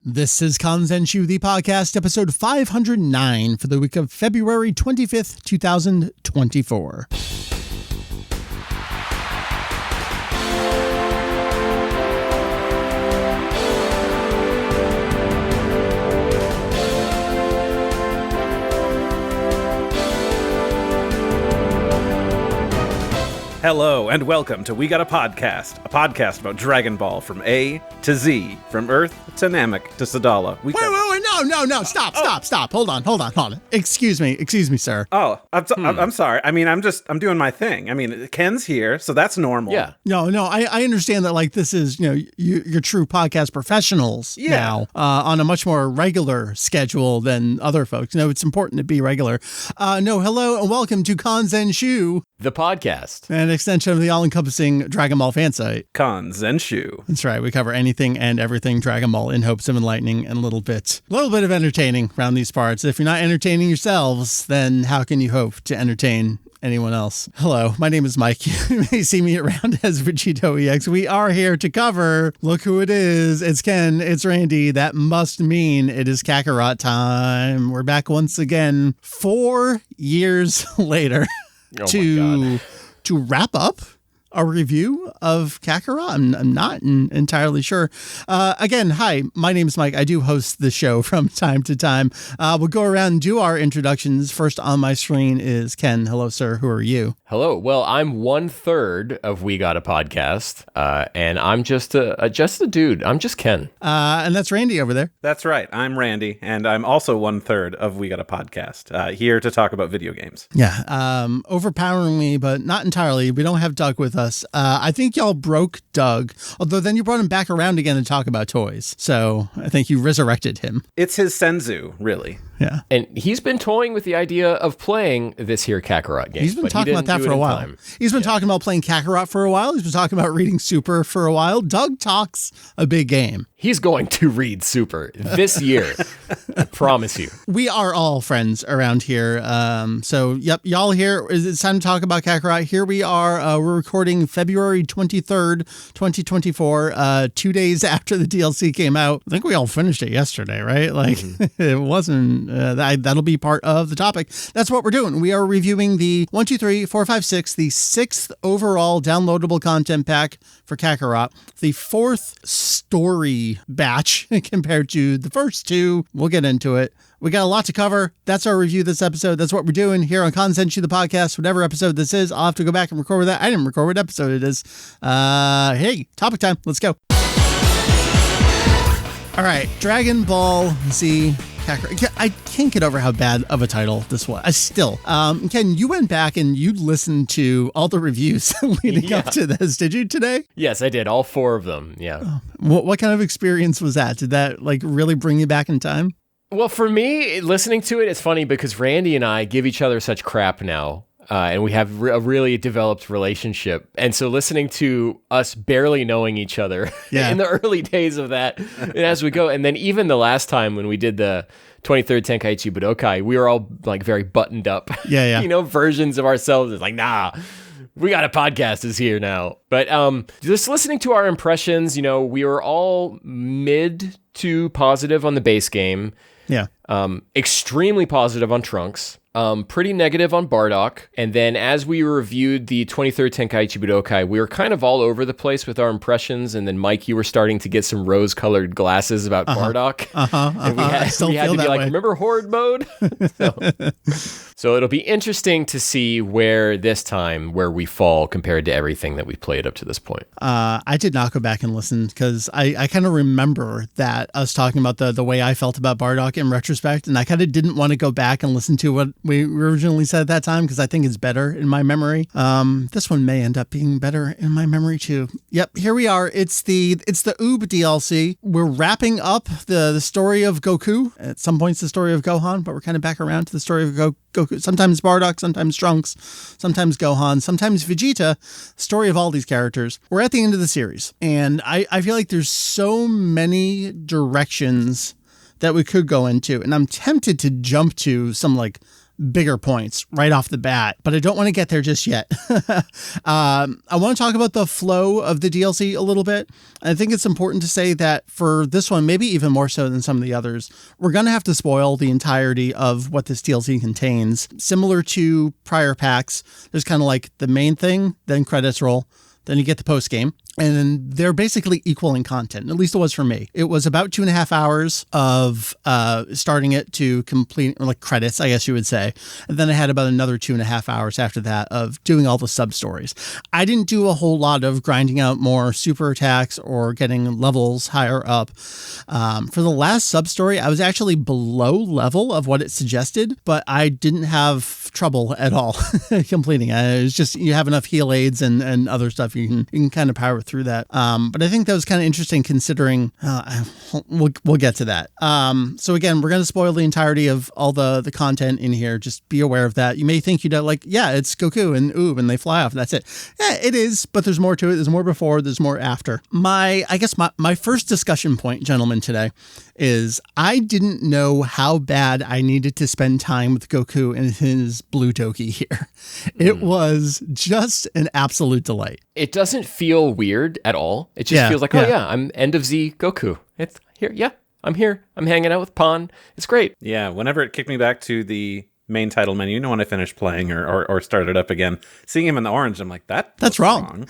This is Kanzenshuu, the podcast, episode 509 for the week of February 25th, 2024. Hello, and welcome to We Got a podcast about Dragon Ball from A to Z, from Earth to Namek to Sadala. Wait, no, stop. Hold on. Excuse me, sir. Oh, I'm sorry. I mean, I'm doing my thing. I mean, Ken's here, so that's normal. Yeah. No, I understand that, like, this is, you're true podcast professionals now, on a much more regular schedule than other folks. It's important to be regular. Hello, and welcome to Kanzenshuu, the podcast. An extension of the all-encompassing Dragon Ball fan site. Kanzenshuu. That's right. We cover anything and everything Dragon Ball in hopes of enlightening and a little bit of entertaining around these parts. If you're not entertaining yourselves, then how can you hope to entertain anyone else? Hello, my name is Mike. You may see me around as Vegito EX. We are here to cover, look who it is. It's Ken, it's Randy. That must mean it is Kakarot time. We're back once again, 4 years later. to wrap up a review of Kakarot. I'm not entirely sure. Again, hi, my name is Mike. I do host the show from time to time. We'll go around and do our introductions. First on my screen is Ken. Hello, sir. Who are you? Hello. Well, I'm 1/3 of We Got a Podcast, and I'm just a dude. I'm just Ken. And that's Randy over there. That's right. I'm Randy, and I'm also 1/3 of We Got a Podcast, here to talk about video games. Yeah, overpoweringly, but not entirely. We don't have Doug with us. I think y'all broke Doug, although then you brought him back around again to talk about toys. So I think you resurrected him. It's his senzu, really. Yeah. And he's been toying with the idea of playing this here Kakarot game. He's been talking about that for a while. He's been talking about playing Kakarot for a while. He's been talking about reading Super for a while. Doug talks a big game. He's going to read Super this year. I promise you. We are all friends around here. So, yep, y'all here. It's time to talk about Kakarot. Here we are. We're recording February 23rd, 2024, 2 days after the DLC came out. I think we all finished it yesterday, right? Like, It wasn't... that'll be part of the topic. That's what we're doing. We are reviewing the 1, 2, 3, 4, 5, 6, the 6th overall downloadable content pack for Kakarot, the 4th story batch compared to the first 2. We'll get into it. We got a lot to cover. That's our review this episode. That's what we're doing here on Kanzenshuu, the podcast. Whatever episode this is, I'll have to go back and record that. I didn't record what episode it is. Hey, topic time. Let's go. All right, Dragon Ball Z Kakarot. I can't get over how bad of a title this was. I still. Ken, you went back and you listened to all the reviews leading up to this. Did you today? Yes, I did. All 4 of them. Yeah. What kind of experience was that? Did that really bring you back in time? Well, for me, listening to it, it's funny because Randy and I give each other such crap now. And we have a really developed relationship. And so listening to us barely knowing each other in the early days of that, and as we go, and then even the last time when we did the 23rd Tenkaichi Budokai, we were all like very buttoned up, versions of ourselves. It's like, nah, We Got a Podcast is here now. But just listening to our impressions, we were all mid to positive on the base game. Yeah. Extremely positive on Trunks. Pretty negative on Bardock. And then as we reviewed the 23rd Tenkaichi Budokai, we were kind of all over the place with our impressions. And then, Mike, you were starting to get some rose-colored glasses about Bardock. And we had to be like, remember Horde mode? So it'll be interesting to see where we fall compared to everything that we've played up to this point. I did not go back and listen because I kind of remember that us talking about the way I felt about Bardock in retrospect. And I kind of didn't want to go back and listen to what we originally said at that time because I think it's better in my memory. This one may end up being better in my memory too. Yep, here we are. It's the Oob DLC. We're wrapping up the story of Goku. At some points the story of Gohan, but we're kind of back around to the story of Goku. Sometimes Bardock, sometimes Trunks, sometimes Gohan, sometimes Vegeta. Story of all these characters. We're at the end of the series, and I feel like there's so many directions that we could go into, and I'm tempted to jump to some bigger points right off the bat, but I don't want to get there just yet. I want to talk about the flow of the DLC a little bit. I think it's important to say that for this one, maybe even more so than some of the others, we're going to have to spoil the entirety of what this DLC contains. Similar to prior packs, there's kind of like the main thing, then credits roll, then you get the post game. And they're basically equal in content. At least it was for me. It was about 2.5 hours of starting it to complete, or like credits, I guess you would say. And then I had about another 2.5 hours after that of doing all the sub stories. I didn't do a whole lot of grinding out more super attacks or getting levels higher up. For the last sub story, I was actually below level of what it suggested, but I didn't have trouble at all completing it. It was just, you have enough heal aids and other stuff. You can kind of power through that. But I think that was kind of interesting considering, we'll get to that. So again, we're going to spoil the entirety of all the content in here. Just be aware of that. You may think it's Goku and Oob and they fly off. That's it. Yeah, it is, but there's more to it. There's more before, there's more after. My first discussion point, gentlemen, today is I didn't know how bad I needed to spend time with Goku and his blue Toki here. It was just an absolute delight. It doesn't feel weird at all. It just feels like, I'm end of Z Goku. It's here. Yeah, I'm here. I'm hanging out with Pan. It's great. Yeah, whenever it kicked me back to the main title menu, when I finished playing or started up again, seeing him in the orange, I'm like, that's wrong.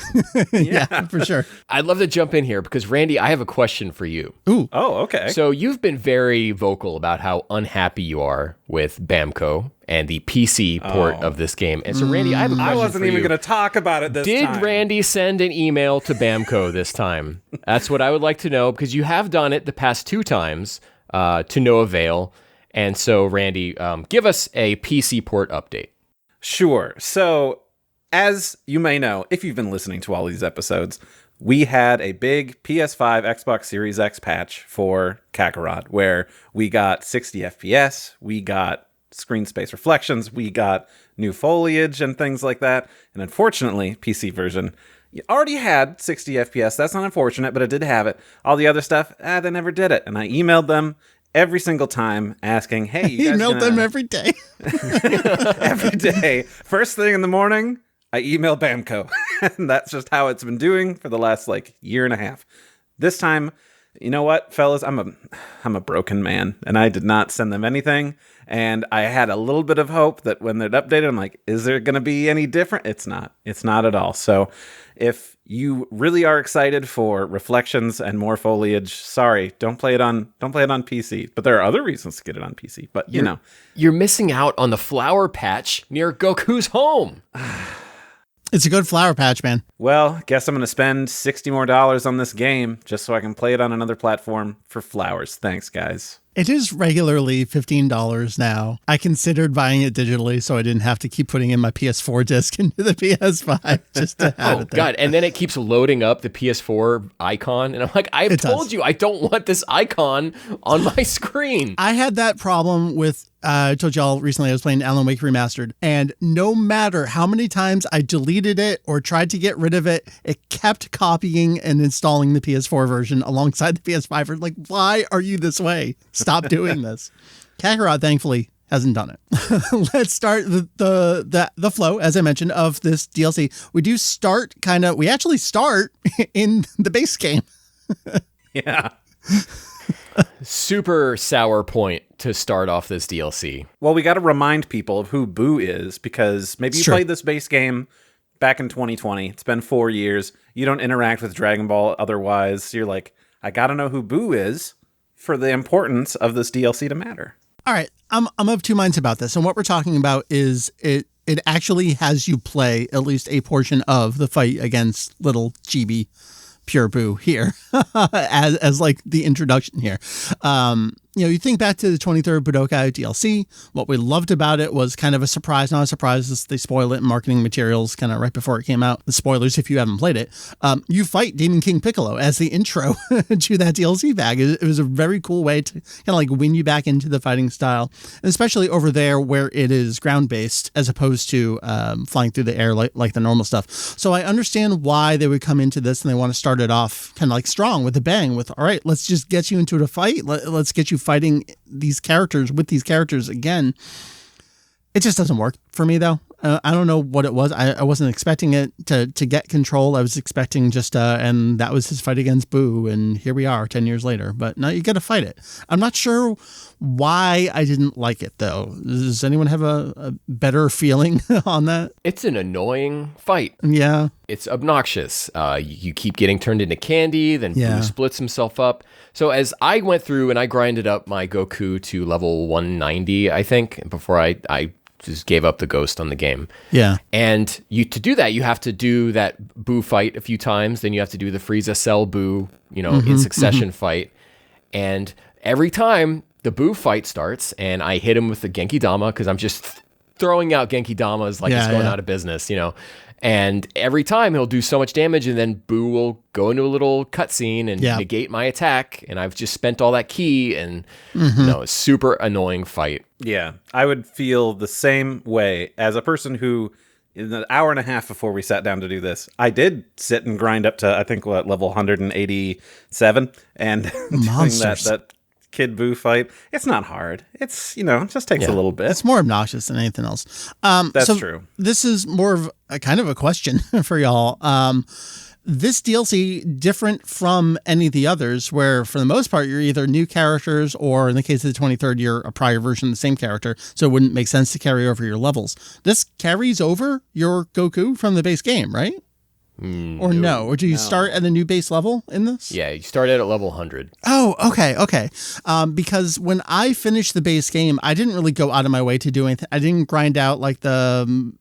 Yeah, for sure. I'd love to jump in here because, Randy, I have a question for you. Ooh. Oh, okay. So you've been very vocal about how unhappy you are with Bamco and the PC port of this game. And so, Randy, I have a question for you. I wasn't even going to talk about it this time. Did Randy send an email to Bamco this time? That's what I would like to know, because you have done it the past 2 times to no avail. And so, Randy, give us a PC port update. Sure. So, as you may know, if you've been listening to all these episodes, we had a big PS5, Xbox Series X patch for Kakarot, where we got 60 FPS, we got screen space reflections, we got new foliage and things like that. And unfortunately, PC version, you already had 60 FPS. That's not unfortunate, but it did have it. All the other stuff, they never did it. And I emailed them every single time asking, hey, you guys emailed them every day. Every day. First thing in the morning, I email Bamco. And that's just how it's been doing for the last year and a half. This time, you know what, fellas, I'm a broken man, and I did not send them anything. And I had a little bit of hope that when they'd updated, I'm like, is there going to be any different? It's not at all. So if you really are excited for reflections and more foliage, sorry, don't play it on PC. But there are other reasons to get it on PC. But you're missing out on the flower patch near Goku's home. It's a good flower patch, man. Well, guess I'm going to spend $60 more on this game just so I can play it on another platform for flowers. Thanks, guys. It is regularly $15 now. I considered buying it digitally so I didn't have to keep putting in my PS4 disc into the PS5 just to have it there. God. And then it keeps loading up the PS4 icon. And I'm like, I've told you I don't want this icon on my screen. I had that problem with, I told y'all recently I was playing Alan Wake Remastered, and no matter how many times I deleted it or tried to get rid of it, it kept copying and installing the PS4 version alongside the PS5 version. Like, why are you this way? Stop doing this. Kakarot, thankfully, hasn't done it. Let's start the flow, as I mentioned, of this DLC. We actually start in the base game. Yeah. Super sour point to start off this DLC. Well, we got to remind people of who Boo is, because maybe you played this base game back in 2020. It's been 4 years. You don't interact with Dragon Ball otherwise. You're like, I got to know who Boo is for the importance of this DLC to matter. All right. I'm of 2 minds about this. And what we're talking about is it actually has you play at least a portion of the fight against little chibi Pure Boo here as like the introduction here. You think back to the 23rd Budokai DLC. What we loved about it was kind of a surprise, not a surprise. They spoil it in marketing materials kind of right before it came out. The spoilers, if you haven't played it. You fight Demon King Piccolo as the intro to that DLC bag. It was a very cool way to kind of like win you back into the fighting style, and especially over there where it is ground-based as opposed to flying through the air like the normal stuff. So I understand why they would come into this and they want to start it off kind of like strong with a bang with, all right, let's just get you into the fight. Let's get you fighting these characters with these characters again. It just doesn't work for me, though. I don't know what it was. I wasn't expecting it to get control. I was expecting just, and that was his fight against Boo. And here we are 10 years later. But no, you got to fight it. I'm not sure why I didn't like it, though. Does anyone have a better feeling on that? It's an annoying fight. Yeah. It's obnoxious. You keep getting turned into candy, then Boo splits himself up. So as I went through and I grinded up my Goku to level 190, I think, before I just gave up the ghost on the game. Yeah. And to do that, you have to do that Boo fight a few times. Then you have to do the Frieza Cell Boo, in succession fight. And every time the Boo fight starts and I hit him with the Genki Dama, because I'm just throwing out Genki Damas like it's going out of business, And every time he'll do so much damage, and then Boo will go into a little cutscene and negate my attack, and I've just spent all that ki, and a super annoying fight. Yeah, I would feel the same way as a person who, in the hour and a half before we sat down to do this, I did sit and grind up to, I think, level 187, and doing that Kid Boo fight. It's not hard. It's, it just takes a little bit. It's more obnoxious than anything else. That's true. This is more of a kind of a question for y'all. This DLC different from any of the others, where for the most part, you're either new characters or in the case of the 23rd, you're a prior version of the same character. So it wouldn't make sense to carry over your levels. This carries over your Goku from the base game, right? Or no? Or do you start at a new base level in this? Yeah, you start at level 100. Oh, okay. Because when I finished the base game, I didn't really go out of my way to do anything. I didn't grind out like the,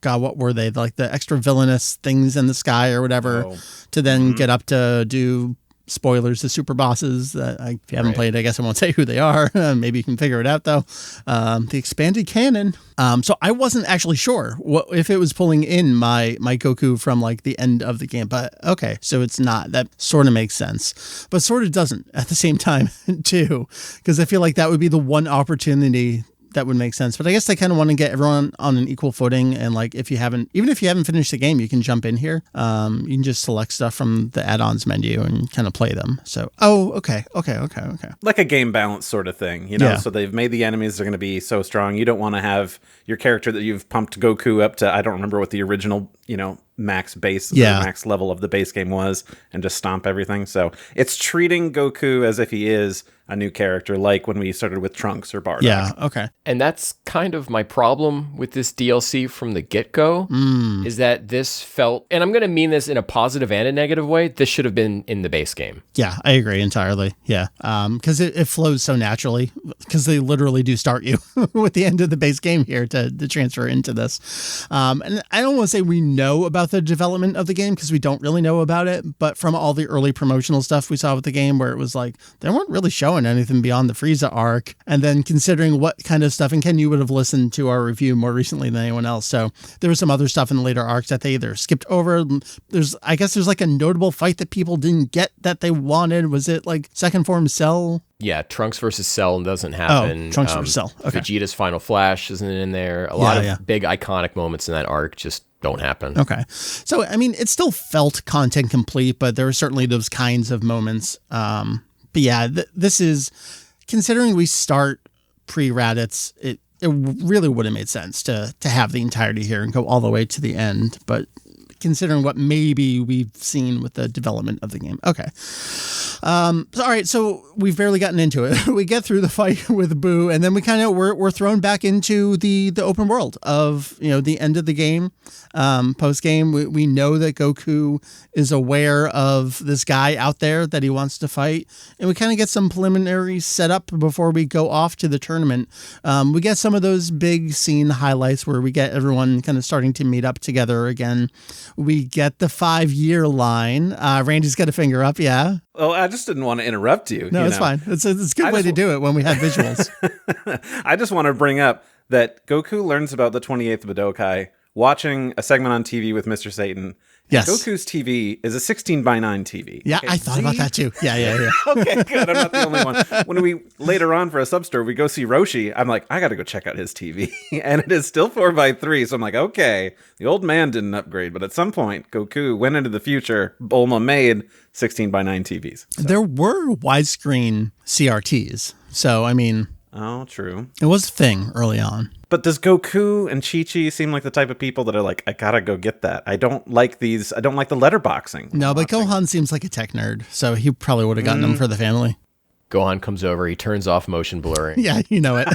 what were they? Like the extra villainous things in the sky or whatever to then get up to do... Spoilers, the super bosses that if you haven't played, I guess I won't say who they are. Maybe you can figure it out though. The expanded canon. So I wasn't actually sure if it was pulling in my Goku from like the end of the game, but okay. So it's not. That sort of makes sense, but sort of doesn't at the same time too. Cause I feel like that would be the one opportunity that would make sense. But I guess they kind of want to get everyone on an equal footing. And like, even if you haven't finished the game, you can jump in here. You can just select stuff from the add-ons menu and kind of play them. So, okay. Like a game balance sort of thing, So they've made the enemies are going to be so strong. You don't want to have your character that you've pumped Goku up to, I don't remember what the original, max base, max level of the base game was, and just stomp everything. So it's treating Goku as if he is a new character, like when we started with Trunks or Bardock. Yeah, okay. And that's kind of my problem with this DLC from the get-go, is that this felt, and I'm going to mean this in a positive and a negative way, this should have been in the base game. Yeah, I agree entirely. Yeah, because it flows so naturally, because they literally do start you with the end of the base game here to transfer into this. And I don't want to say we know about the development of the game, because we don't really know about it, but from all the early promotional stuff we saw with the game, where it was like, they weren't really showing anything beyond the Frieza arc. And then considering what kind of stuff, and Ken, you would have listened to our review more recently than anyone else. So there was some other stuff in the later arcs that they either skipped over. I guess there's like a notable fight that people didn't get that they wanted. Was it like Second Form Cell? Yeah, Trunks versus Cell doesn't happen. Oh, Trunks versus Cell. Okay. Vegeta's Final Flash isn't in there. A lot of big iconic moments in that arc just don't happen. Okay. So, I mean, it still felt content complete, but there were certainly those kinds of moments. But yeah, this is, considering we start pre-Raditz, it really would have made sense to have the entirety here and go all the way to the end. But considering what maybe we've seen with the development of the game. Okay. All right. So we've barely gotten into it. We get through the fight with Boo, and then we kind of, we're thrown back into the open world of, the end of the game. Post game, we know that Goku is aware of this guy out there that he wants to fight. And we kind of get some preliminary setup before we go off to the tournament. We get some of those big scene highlights where we get everyone kind of starting to meet up together again. We get the 5-year line. Randy's got a finger up. Yeah. Well, I just didn't want to interrupt you. No, it's fine. It's a good way to do it when we have visuals. I just want to bring up that Goku learns about the 28th Budokai watching a segment on TV with Mr. Satan. Yes. Goku's TV is a 16:9 TV. Yeah, okay, I thought about that too. Yeah. Okay, good. I'm not the only one. When we later on for a sub-story, we go see Roshi, I'm like, I got to go check out his TV. And it is still 4:3. So I'm like, okay, the old man didn't upgrade. But at some point, Goku went into the future. Bulma made 16:9 TVs. So. There were widescreen CRTs. So, I mean, Oh, true. It was a thing early on. But does Goku and Chi-Chi seem like the type of people that are like, I gotta go get that. I don't like the letterboxing. No, but Gohan seems like a tech nerd, so he probably would have gotten them for the family. Gohan comes over, he turns off motion blurring. Yeah, you know it.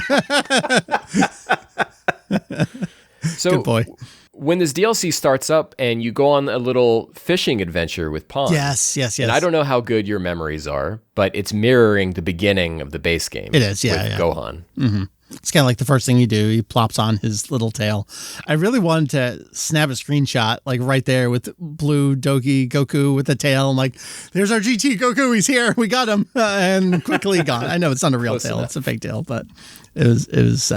So Good boy. when this DLC starts up and you go on a little fishing adventure with Pawn. Yes. And I don't know how good your memories are, but it's mirroring the beginning of the base game. It is, yeah, with yeah. Gohan. Mm-hmm. It's kind of like the first thing you do. He plops on his little tail. I really wanted to snap a screenshot, like right there with blue Dogi Goku with the tail. I'm like, there's our GT Goku. He's here. We got him. And quickly gone. I know it's not a real tail. It's a fake tail, but it was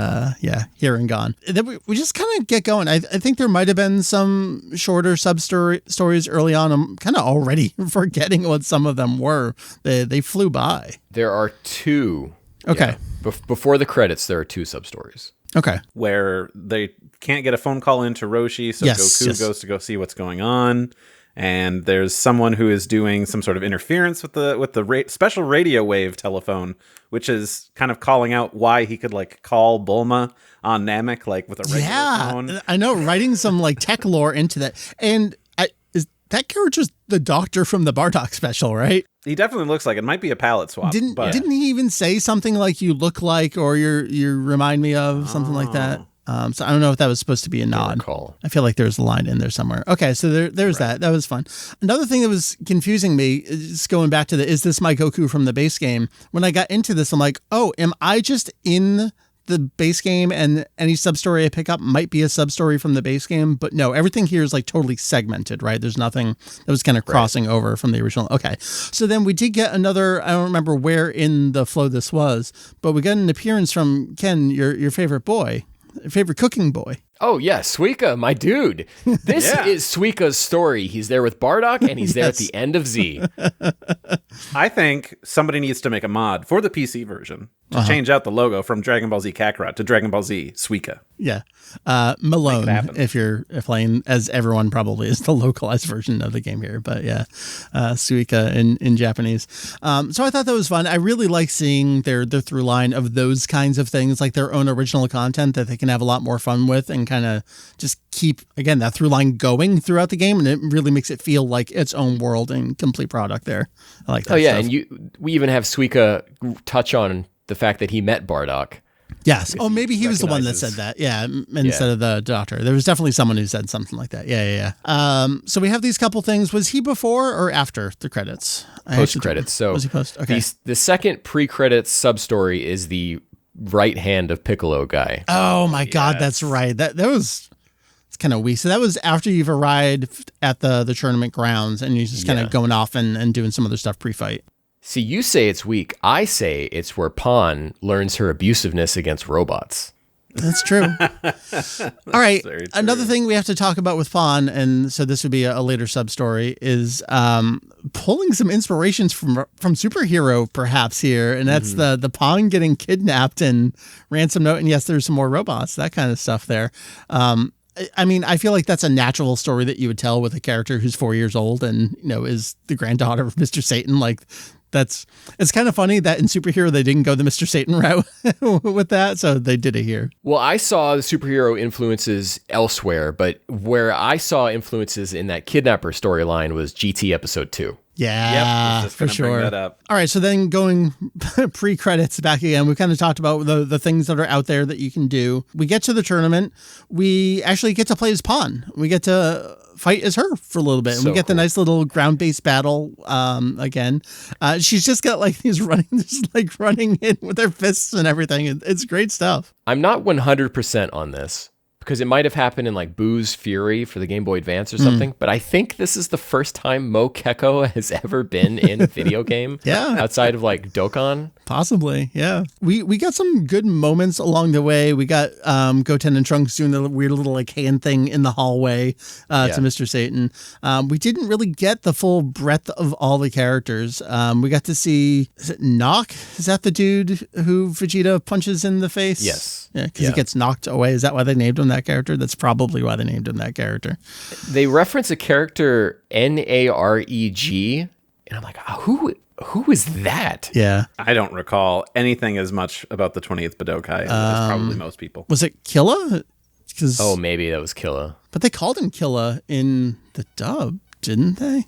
here and gone. Then we just kind of get going. I think there might have been some shorter stories early on. I'm kind of already forgetting what some of them were. They flew by. There are two. Okay. Yeah. Before the credits, there are two sub-stories. Okay. Where they can't get a phone call into Roshi, so Goku goes to go see what's going on. And there's someone who is doing some sort of interference with the special radio wave telephone, which is kind of calling out why he could like call Bulma on Namek like with a regular phone. I know, writing some like tech lore into that. And is that character's the doctor from the Bardock special, right? He definitely looks like it. Might be a palette swap. Didn't he even say something like "you look like" or "you remind me of" something like that? So I don't know if that was supposed to be a nod. I feel like there's a line in there somewhere. Okay, so there's that. That was fun. Another thing that was confusing me is going back to is this my Goku from the base game? When I got into this, I'm like, oh, am I just in the base game and any sub-story I pick up might be a sub-story from the base game? But no, everything here is like totally segmented, right? There's nothing that was kind of crossing over from the original. Okay, so then we did get another, I don't remember where in the flow this was, but we got an appearance from Ken, your favorite boy. Favorite cooking boy. Oh, yeah, Suika, my dude. This is Suika's story. He's there with Bardock, and he's there at the end of Z. I think somebody needs to make a mod for the PC version to change out the logo from Dragon Ball Z Kakarot to Dragon Ball Z Suika. Yeah. Malone, if you're playing, as everyone probably is, the localized version of the game here. But yeah, Suika in Japanese. So I thought that was fun. I really like seeing their through line of those kinds of things, like their own original content that they can have a lot more fun with and kind of just keep, again, that through line going throughout the game. And it really makes it feel like its own world and complete product there. I like that. Oh, yeah. stuff. And we even have Suika touch on the fact that he met Bardock. Yes. Oh, maybe he was the one that said that. Yeah. Instead of the doctor. There was definitely someone who said something like that. Yeah. So we have these couple things. Was he before or after the credits? Post credits. So was he post? Okay. The second pre-credits sub-story is the right hand of Piccolo guy. Oh my God. That's right. That was, it's kind of weak. So that was after you've arrived at the tournament grounds and you're just kind of going off and doing some other stuff pre-fight. See, you say it's weak. I say it's where Pawn learns her abusiveness against robots. That's true. All right. Another thing we have to talk about with Pawn, and so this would be a later sub-story, is pulling some inspirations from Superhero perhaps here. And that's the Pawn getting kidnapped and ransom note. And yes, there's some more robots, that kind of stuff there. I mean, I feel like that's a natural story that you would tell with a character who's 4 years old and, is the granddaughter of Mr. Satan. Like, it's kind of funny that in Superhero they didn't go the Mr. Satan route with that, so they did it here. Well, I saw the superhero influences elsewhere, but where I saw influences in that kidnapper storyline was GT Episode 2. Yeah, for sure. Bring that up. All right, so then going pre-credits back again, we kind of talked about the things that are out there that you can do. We get to the tournament. We actually get to play as Pawn. We get to fight as her for a little bit. And we get the nice little ground-based battle again. She's just got like these running in with her fists and everything. It's great stuff. I'm not 100% on this, because it might have happened in like Boo's Fury for the Game Boy Advance or something, but I think this is the first time Mo Keko has ever been in a video game outside of like Dokkan. Possibly, yeah. We got some good moments along the way. We got Goten and Trunks doing the weird little like hand thing in the hallway to Mr. Satan. We didn't really get the full breadth of all the characters. We got to see, is it Knock? Is that the dude who Vegeta punches in the face? Yes. Yeah, because he gets knocked away. Is that why they named him that character? That's probably why they named him that character. They reference a character Nareg, and I'm like, who Who is that? Yeah. I don't recall anything as much about the 20th Budokai as probably most people. Was it Killa? 'Cause- Oh, maybe that was Killa. But they called him Killa in the dub, didn't they?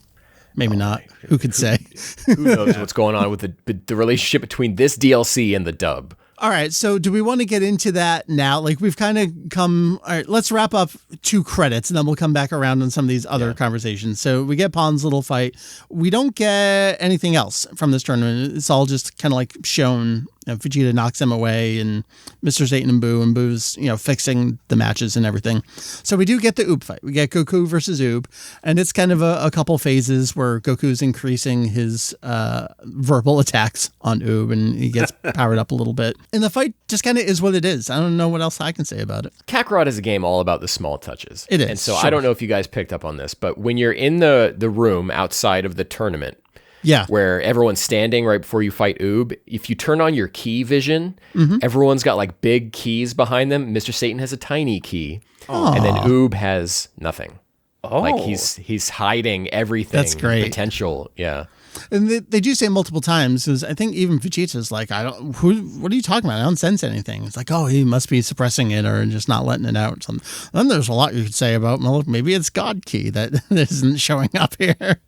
Maybe not. Who could say? Who knows what's going on with the relationship between this DLC and the dub? All right, so do we want to get into that now? Like, we've kind of come... All right, let's wrap up 2 credits, and then we'll come back around on some of these other conversations. So we get Pon's little fight. We don't get anything else from this tournament. It's all just kind of like shown. Vegeta knocks him away, and Mr. Satan and Boo's, fixing the matches and everything. So we do get the Oob fight. We get Goku versus Oob, and it's kind of a couple phases where Goku's increasing his verbal attacks on Oob, and he gets powered up a little bit. And the fight just kind of is what it is. I don't know what else I can say about it. Kakarot is a game all about the small touches. It is, And so sure. I don't know if you guys picked up on this, but when you're in the room outside of the tournament, Yeah. where everyone's standing right before you fight Oob, if you turn on your key vision, everyone's got like big keys behind them. Mr. Satan has a tiny key, and then Oob has nothing. Oh. Like he's hiding everything. That's great. Potential, yeah. And they do say multiple times, because I think even Vegeta's like, what are you talking about? I don't sense anything. It's like, oh, he must be suppressing it or just not letting it out or something. Then there's a lot you could say about, well, maybe it's God Key that isn't showing up here.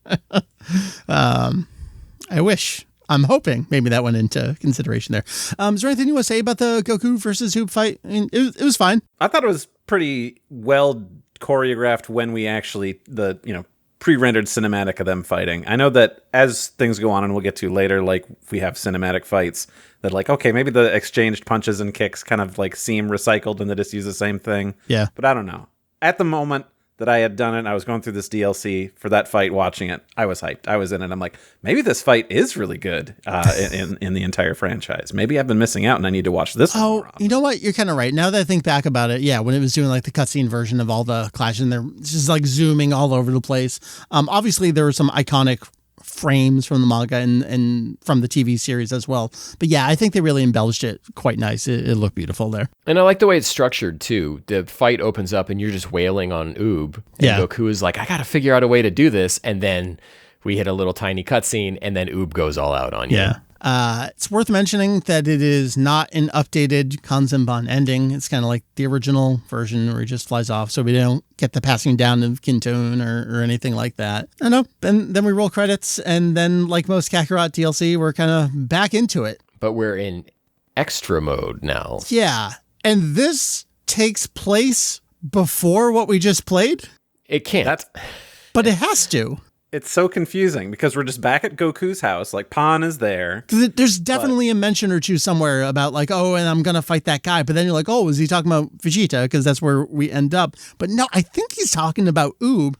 I wish. I'm hoping maybe that went into consideration there. Is there anything you want to say about the Goku versus Oob fight? I mean, it was fine. I thought it was pretty well choreographed when we actually, pre-rendered cinematic of them fighting. I know that as things go on, and we'll get to later, like we have cinematic fights that like, okay, maybe the exchanged punches and kicks kind of like seem recycled and they just use the same thing. Yeah. But I don't know. At the moment that I had done it, I was going through this DLC for that fight, watching it. I was hyped. I was in it. I'm like, maybe this fight is really good in the entire franchise. Maybe I've been missing out and I need to watch this one more often. You know what? You're kind of right. Now that I think back about it, yeah, when it was doing like the cutscene version of all the clashes, and they're just like zooming all over the place. Obviously, there were some iconic frames from the manga and from the TV series as well. But yeah, I think they really embellished it quite nice. It looked beautiful there. And I like the way it's structured too. The fight opens up and you're just wailing on Oob. And Yeah. Goku is like, I got to figure out a way to do this. And then we hit a little tiny cutscene and then Oob goes all out on you. Yeah. It's worth mentioning that it is not an updated Kanzenban ending. It's kind of like the original version where he just flies off, so we don't get the passing down of Kintoon or anything like that. I know. And then we roll credits, and then like most Kakarot DLC, we're kind of back into it. But we're in extra mode now. Yeah. And this takes place before what we just played, It can't. but it has to. It's so confusing because we're just back at Goku's house. Like, Pan is there. There's definitely a mention or two somewhere about like, oh, and I'm going to fight that guy. But then you're like, oh, is he talking about Vegeta? Because that's where we end up. But no, I think he's talking about Oob.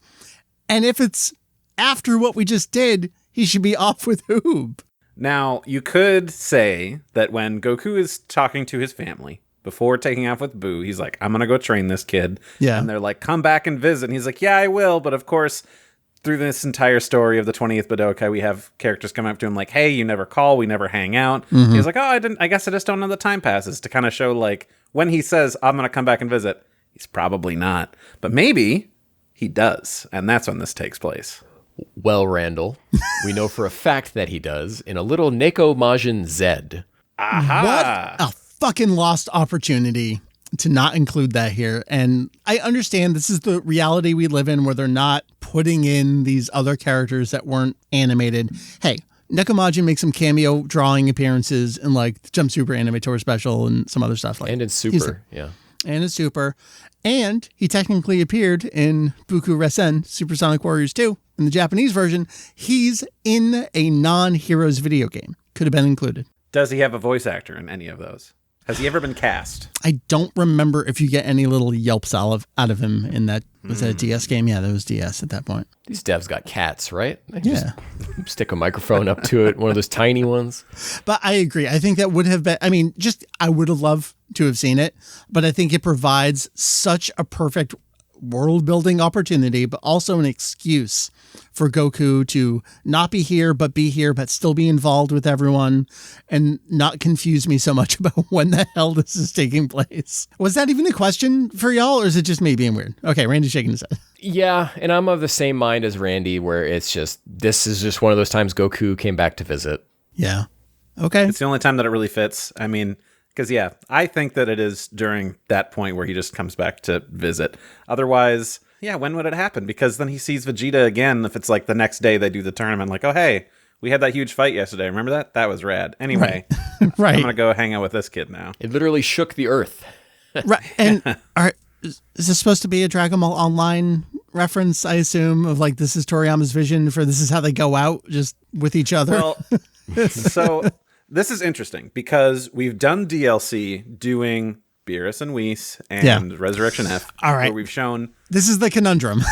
And if it's after what we just did, he should be off with Oob. Now, you could say that when Goku is talking to his family before taking off with Boo, he's like, I'm going to go train this kid. Yeah. And they're like, come back and visit. And he's like, yeah, I will. But of course, through this entire story of the 20th Budokai, we have characters come up to him like, hey, you never call, we never hang out. Mm-hmm. He's like, oh, I guess I just don't know the time passes, to kind of show like when he says, I'm going to come back and visit, he's probably not. But maybe he does. And that's when this takes place. Well, Randall, we know for a fact that he does in a little Neko Majin Z. Aha! What a fucking lost opportunity to not include that here. And I understand this is the reality we live in, where they're not putting in these other characters that weren't animated. Hey, Nekomajin makes some cameo drawing appearances in like the Jump Super Animator special and some other stuff. Like, And in Super, yeah. And in Super. And he technically appeared in Buku Resen, Supersonic Warriors 2. In the Japanese version, he's in a non-Heroes video game. Could have been included. Does he have a voice actor in any of those? Has he ever been cast? I don't remember if you get any little yelps out of him in that. Was that a DS game? Yeah, that was DS at that point. These devs got cats, right? They Yeah. just stick a microphone up to it, one of those tiny ones. But I agree. I think that would have been, I would have loved to have seen it, but I think it provides such a perfect world building opportunity, but also an excuse for Goku to not be here, but still be involved with everyone and not confuse me so much about when the hell this is taking place. Was that even a question for y'all, or is it just me being weird? Okay, Randy's shaking his head. Yeah, and I'm of the same mind as Randy, where this is just one of those times Goku came back to visit. Yeah. Okay. It's the only time that it really fits. I mean, because, yeah, I think that it is during that point where he just comes back to visit. Otherwise, yeah, when would it happen? Because then he sees Vegeta again if it's like the next day they do the tournament. Like, oh, hey, we had that huge fight yesterday. Remember that? That was rad. Anyway, Right. I'm going to go hang out with this kid now. It literally shook the earth. Right. And is this supposed to be a Dragon Ball Online reference, I assume, of like this is Toriyama's vision for this is how they go out just with each other? Well, so this is interesting because we've done DLC doing Beerus and Whis and Resurrection F. All right. Where we've shown... This is the conundrum.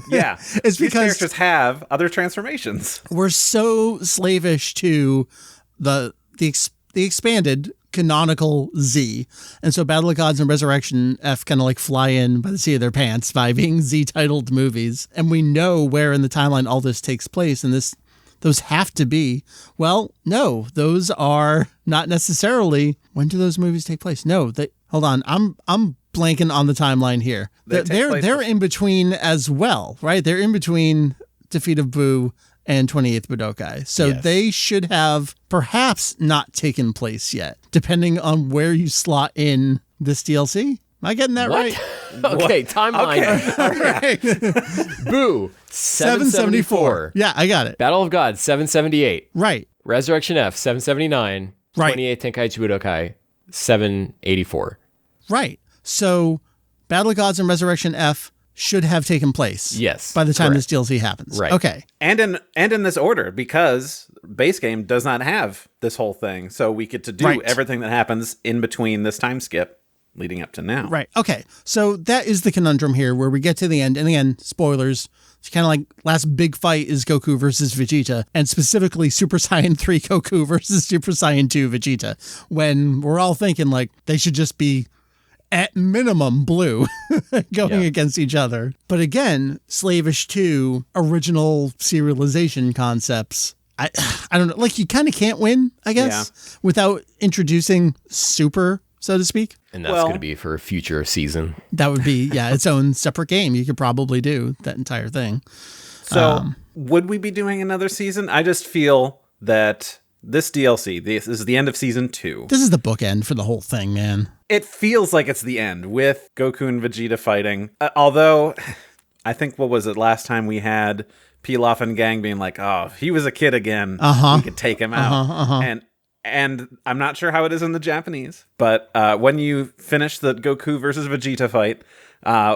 Yeah. It's these because characters have other transformations. we're so slavish to the expanded canonical Z. And so Battle of Gods and Resurrection F kind of like fly in by the seat of their pants by being Z-titled movies. And we know where in the timeline all this takes place. And those have to be, well, no, those are not necessarily. When do those movies take place? No, hold on. I'm blanking on the timeline here. They're in between as well, right? They're in between Defeat of Boo and 28th Budokai. So Yes. they should have perhaps not taken place yet, depending on where you slot in this DLC. Am I getting that right? Okay, timeline. Okay. Boo, 774. Yeah, I got it. Battle of Gods, 778. Right. Resurrection F, 779. Right. 28 Tenkaichi Budokai, 784. Right. So Battle of Gods and Resurrection F should have taken place. Yes, By the time correct. this DLC happens. Right. Okay. And in this order, because base game does not have this whole thing. So we get to do Right. everything that happens in between this time skip leading up to now. Right. Okay. So that is the conundrum here where we get to the end. And again, spoilers. It's kind of like last big fight is Goku versus Vegeta, and specifically Super Saiyan 3 Goku versus Super Saiyan 2 Vegeta, when we're all thinking like they should just be at minimum blue going against each other. But again, slavish to original serialization concepts. I don't know. Like you kind of can't win, I guess, without introducing Super, so to speak. And that's going to be for a future season. That would be, its own separate game. You could probably do that entire thing. So would we be doing another season? I just feel that this DLC, this is the end of season 2. This is the bookend for the whole thing, man. It feels like it's the end with Goku and Vegeta fighting. Although, I think, what was it, last time we had Pilaf and gang being like, oh, he was a kid again. We could take him out. And I'm not sure how it is in the Japanese, but when you finish the Goku versus Vegeta fight,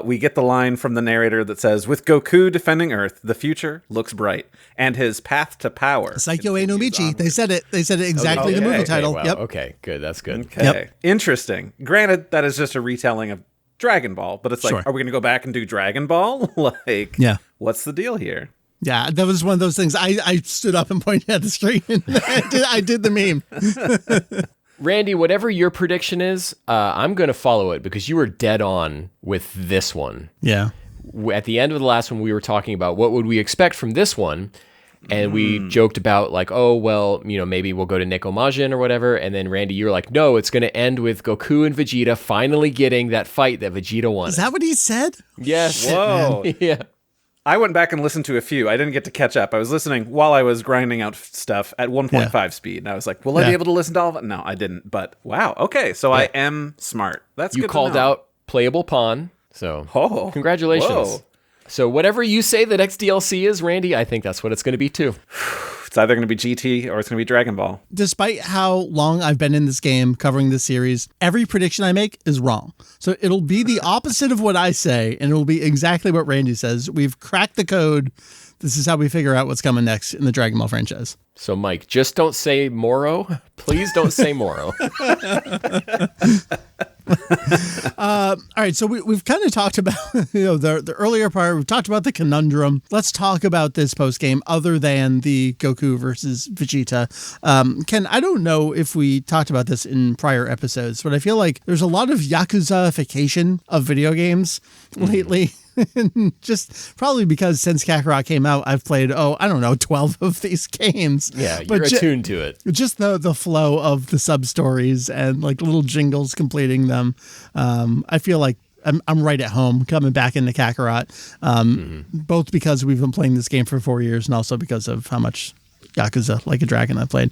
we get the line from the narrator that says, with Goku defending Earth, the future looks bright, and his path to power. Saikyo Eno Michi. They said it. They said it exactly. The movie title. Wow. Yep. Okay, good. That's good. Okay. Yep. Interesting. Granted, that is just a retelling of Dragon Ball, but it's like, Sure. are we going to go back and do Dragon Ball? Like, what's the deal here? Yeah, that was one of those things. I stood up and pointed at the screen. And I did the meme. Randy, whatever your prediction is, I'm going to follow it because you were dead on with this one. Yeah. At the end of the last one, we were talking about what would we expect from this one. And we joked about like, oh, well, maybe we'll go to Nekomajin or whatever. And then Randy, you were like, no, it's going to end with Goku and Vegeta finally getting that fight that Vegeta wanted. Is that what he said? Yes. Whoa. Yeah. I went back and listened to a few. I didn't get to catch up. I was listening while I was grinding out stuff at 1.5 speed. And I was like, will I be able to listen to all of it? No, I didn't. But wow. Okay. So I am smart. That's You good called to know. out playable pawn. So congratulations. Whoa. So whatever you say the next DLC is, Randy, I think that's what it's going to be too. It's either going to be GT or it's going to be Dragon Ball. Despite how long I've been in this game covering this series, every prediction I make is wrong. So it'll be the opposite of what I say, and it'll be exactly what Randy says. We've cracked the code. This is how we figure out what's coming next in the Dragon Ball franchise. So, Mike, just don't say Moro. Please don't say Moro. All right, so we've kind of talked about the earlier part. We've talked about the conundrum. Let's talk about this post game other than the Goku versus Vegeta. Ken, I don't know if we talked about this in prior episodes, but I feel like there's a lot of Yakuza-ification of video games lately. Just probably because since Kakarot came out, I've played, 12 of these games. Yeah, you're attuned to it. Just the flow of the sub-stories and like little jingles completing them. I feel like I'm right at home coming back into Kakarot, both because we've been playing this game for 4 years and also because of how much Yakuza Like a Dragon I played.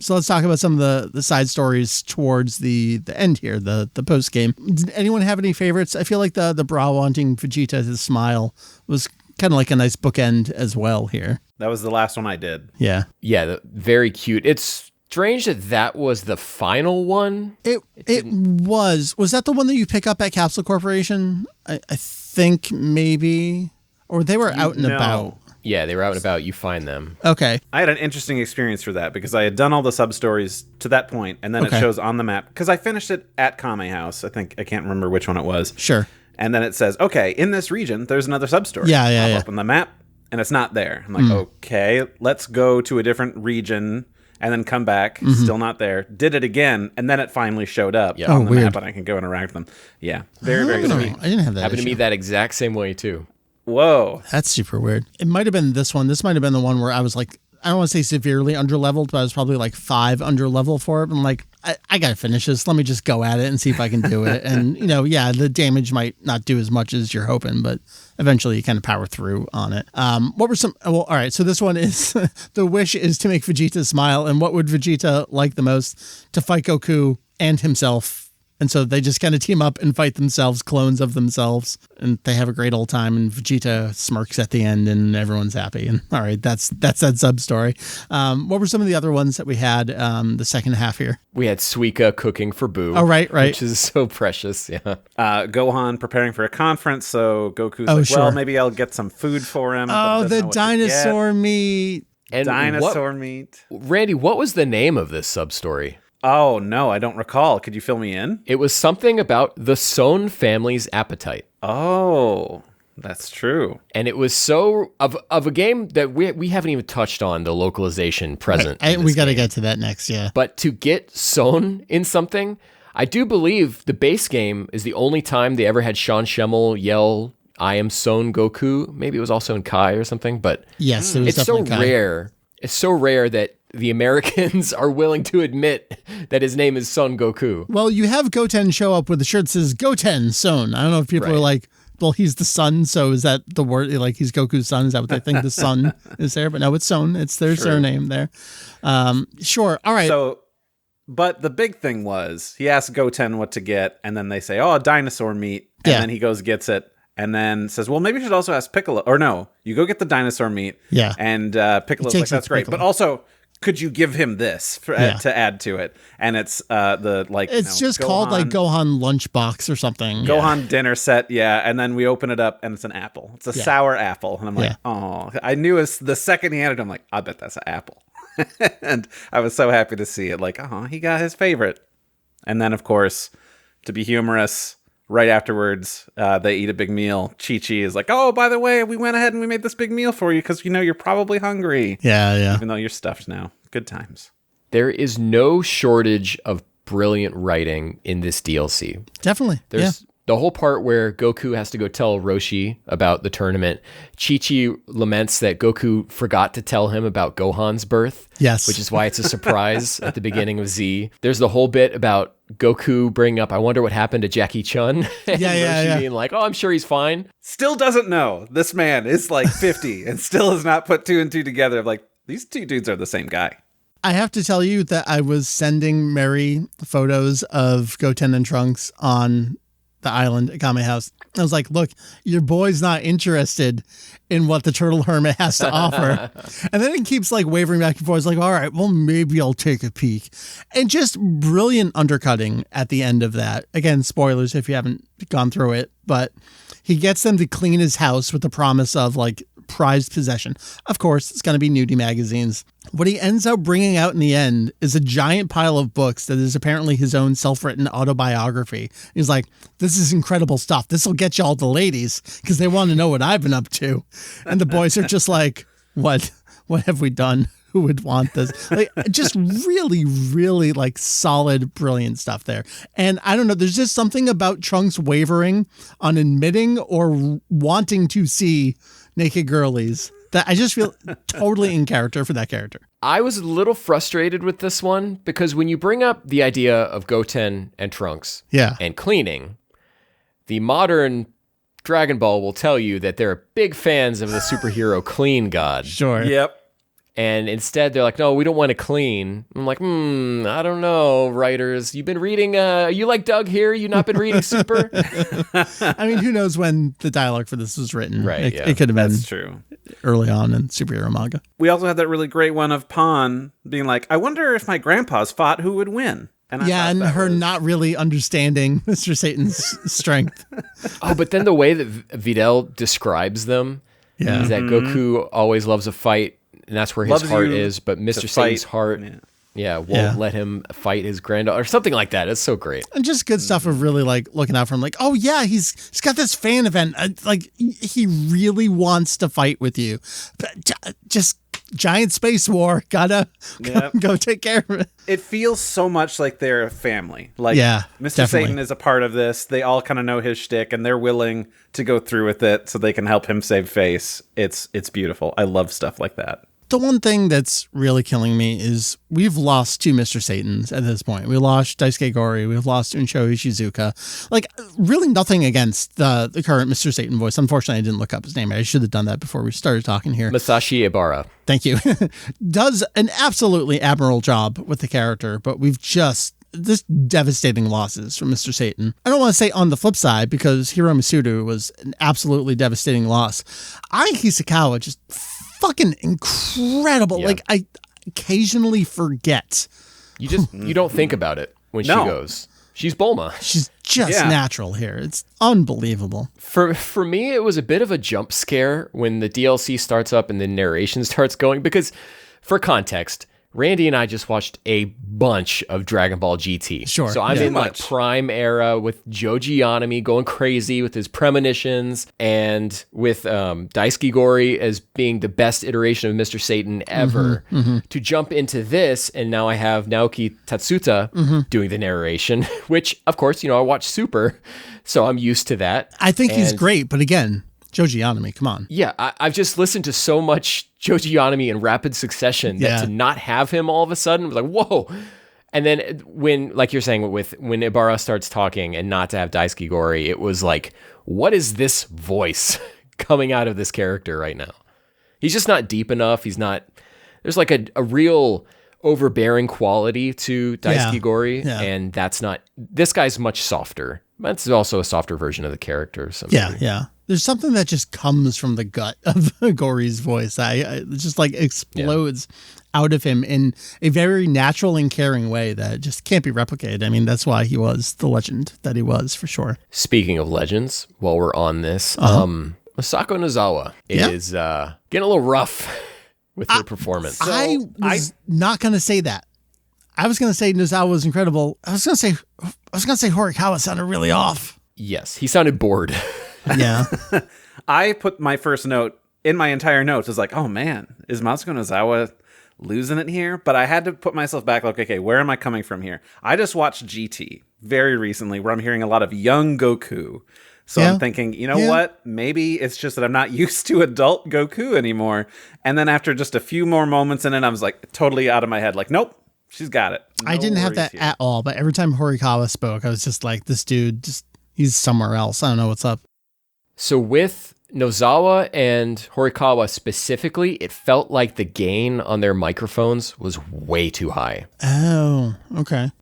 So let's talk about some of the side stories towards the end here, the post game. Did anyone have any favorites? I feel like the bra wanting Vegeta to smile was kind of like a nice bookend as well here. That was the last one I did. Yeah. Yeah, very cute. It's strange that was the final one. It was. Was that the one that you pick up at Capsule Corporation? I think maybe. Or they were out and about. Yeah, they were out and about. You find them. Okay. I had an interesting experience for that because I had done all the sub-stories to that point, and then it shows on the map. Because I finished it at Kame House. I can't remember which one it was. Sure. And then it says, okay, in this region, there's another sub-story. Yeah. Up on the map, and it's not there. I'm like, okay, let's go to a different region and then come back. Still not there. Did it again, and then it finally showed up on the map, and I can go interact with them. Yeah, very, very good. I didn't have that Happened issue. to me that exact same way, too. Whoa. That's super weird. It might have been this one. This might have been the one where I was like, I don't want to say severely underleveled, but I was probably like 5 underlevel for it. I'm like, I got to finish this. Let me just go at it and see if I can do it. And, the damage might not do as much as you're hoping, but eventually you kind of power through on it. What were some, all right. So this one is, the wish is to make Vegeta smile. And what would Vegeta like the most? To fight Goku and himself. And so they just kind of team up and fight themselves, clones of themselves, and they have a great old time. And Vegeta smirks at the end, and everyone's happy. And all right, that's that sub story. What were some of the other ones that we had the second half here? We had Suika cooking for Boo. Oh, right. Which is so precious. Yeah. Gohan preparing for a conference, so Goku's well, maybe I'll get some food for him. Oh, the dinosaur meat. And dinosaur meat. Randy, what was the name of this sub story? Oh, no, I don't recall. Could you fill me in? It was something about the Son family's appetite. Oh, that's true. And it was so of a game that we haven't even touched on the localization present. Right. We got to get to that next, yeah. But to get Son in something, I do believe the base game is the only time they ever had Sean Schemmel yell, "I am Son Goku." Maybe it was also in Kai or something, but yes, it was it's so Kai. rare. It's so rare that the Americans are willing to admit that his name is Son Goku. Well, you have Goten show up with a shirt that says Goten Son. I don't know if people are like, well, he's the son, so is that the word? Like, he's Goku's son? Is that what they think the son is there? But no, it's Son. It's their surname there. Sure. All right. So, but the big thing was he asked Goten what to get, and then they say, oh, dinosaur meat. And then he goes, gets it. And then says, well, maybe you should also ask Piccolo. Or no, you go get the dinosaur meat. Yeah. And Piccolo's like, that's great. But also, could you give him this to add to it? And it's it's just called like Gohan lunchbox or something. Gohan dinner set, and then we open it up and it's an apple. It's a sour apple, and I'm like, oh, I knew the second he handed it, I'm like, I bet that's an apple. And I was so happy to see it. Like, oh, he got his favorite. And then, of course, to be humorous, right afterwards, they eat a big meal. Chi-Chi is like, oh, by the way, we went ahead and we made this big meal for you because, you're probably hungry. Yeah. Even though you're stuffed now. Good times. There is no shortage of brilliant writing in this DLC. Definitely. There's the whole part where Goku has to go tell Roshi about the tournament. Chi-Chi laments that Goku forgot to tell him about Gohan's birth. Yes. Which is why it's a surprise at the beginning of Z. There's the whole bit about Goku bringing up, I wonder what happened to Jackie Chun. And Roshi being like, oh, I'm sure he's fine. Still doesn't know. This man is like 50 and still has not put 2 and 2 together. Like, these two dudes are the same guy. I have to tell you that I was sending Mary photos of Goten and Trunks on the island at Kame House. I was like, look, your boy's not interested in what the turtle hermit has to offer. And then it keeps like wavering back and forth. It's like, all right, well, maybe I'll take a peek. And just brilliant undercutting at the end of that. Again, spoilers if you haven't gone through it, but he gets them to clean his house with the promise of like prized possession. Of course, it's going to be nudie magazines. What he ends up bringing out in the end is a giant pile of books that is apparently his own self-written autobiography. He's like, this is incredible stuff. This will get you all the ladies because they want to know what I've been up to. And the boys are just like, what have we done? who would want this? Like, just really, really like solid, brilliant stuff there. And I don't know, there's just something about Trunks wavering on admitting or wanting to see naked girlies that I just feel totally in character for that character. I was a little frustrated with this one because when you bring up the idea of Goten and Trunks and cleaning, the modern Dragon Ball will tell you that they're big fans of the superhero clean god. Sure. Yep. And instead they're like, no, we don't want to clean. I'm like, I don't know, writers. You've been reading, you like Doug here? You not been reading Super? I mean, who knows when the dialogue for this was written. Right, It could have been That's true. early on in superhero manga. We also had that really great one of Pawn being like, I wonder if my grandpas fought, who would win? And And her not really understanding Mr. Satan's strength. Oh, but then the way that Videl describes them is that Goku always loves a fight, and that's where his heart is, but Mr. Satan's heart won't let him fight his granddaughter, or something like that. It's so great. And just good stuff of really like looking out for him, like, oh yeah, he's got this fan event. Like he really wants to fight with you. But just giant space war. Gotta go take care of it. It feels so much like they're a family. Like Mr. Definitely. Satan is a part of this. They all kind of know his shtick and they're willing to go through with it so they can help him save face. It's beautiful. I love stuff like that. The one thing that's really killing me is we've lost two Mr. Satans at this point. We lost Daisuke Gori. We've lost Unsho Ishizuka. Like, really nothing against the current Mr. Satan voice. Unfortunately, I didn't look up his name. I should have done that before we started talking here. Masashi Ibara. Thank you. Does an absolutely admirable job with the character, but we've just devastating losses from Mr. Satan. I don't want to say on the flip side, because Hiro Masudu was an absolutely devastating loss. Ai Hisakawa just fucking incredible. Yeah. Like, I occasionally forget. You don't think about it when she goes. She's Bulma. She's just natural here. It's unbelievable. For me, it was a bit of a jump scare when the DLC starts up and the narration starts going, because for context, Randy and I just watched a bunch of Dragon Ball GT. Sure. So I'm in like prime era with Joji Yanami going crazy with his premonitions, and with Daisuke Gori as being the best iteration of Mr. Satan ever. To jump into this, and now I have Naoki Tatsuta doing the narration, which of course, I watch Super, so I'm used to that. I think he's great, but again, Joji Yanami, come on. Yeah, I've just listened to so much Joji Yanami in rapid succession that to not have him all of a sudden was like, whoa. And then when, like you're saying, when Ibara starts talking and not to have Daisuke Gori, it was like, what is this voice coming out of this character right now? He's just not deep enough. There's like a real overbearing quality to Daisuke Gori, and this guy's much softer. That's also a softer version of the character. Yeah. There's something that just comes from the gut of Gori's voice. It just like explodes out of him in a very natural and caring way that just can't be replicated. I mean, that's why he was the legend that he was, for sure. Speaking of legends, while we're on this, Masako Nozawa is getting a little rough with her performance. I was not going to say that. I was going to say Nozawa was incredible. I was going to say Horikawa sounded really off. Yes, he sounded bored. Yeah. I put my first note in my entire notes was like, oh man, is Masako Nozawa losing it here? But I had to put myself back like, okay, where am I coming from here? I just watched GT very recently where I'm hearing a lot of young Goku. So I'm thinking, you know what? Maybe it's just that I'm not used to adult Goku anymore. And then after just a few more moments in it, I was like totally out of my head. Like, nope, she's got it. No I didn't have that here. at all. But every time Horikawa spoke, I was just like, this dude, he's somewhere else. I don't know what's up. So with Nozawa and Horikawa specifically, it felt like the gain on their microphones was way too high. Oh, okay.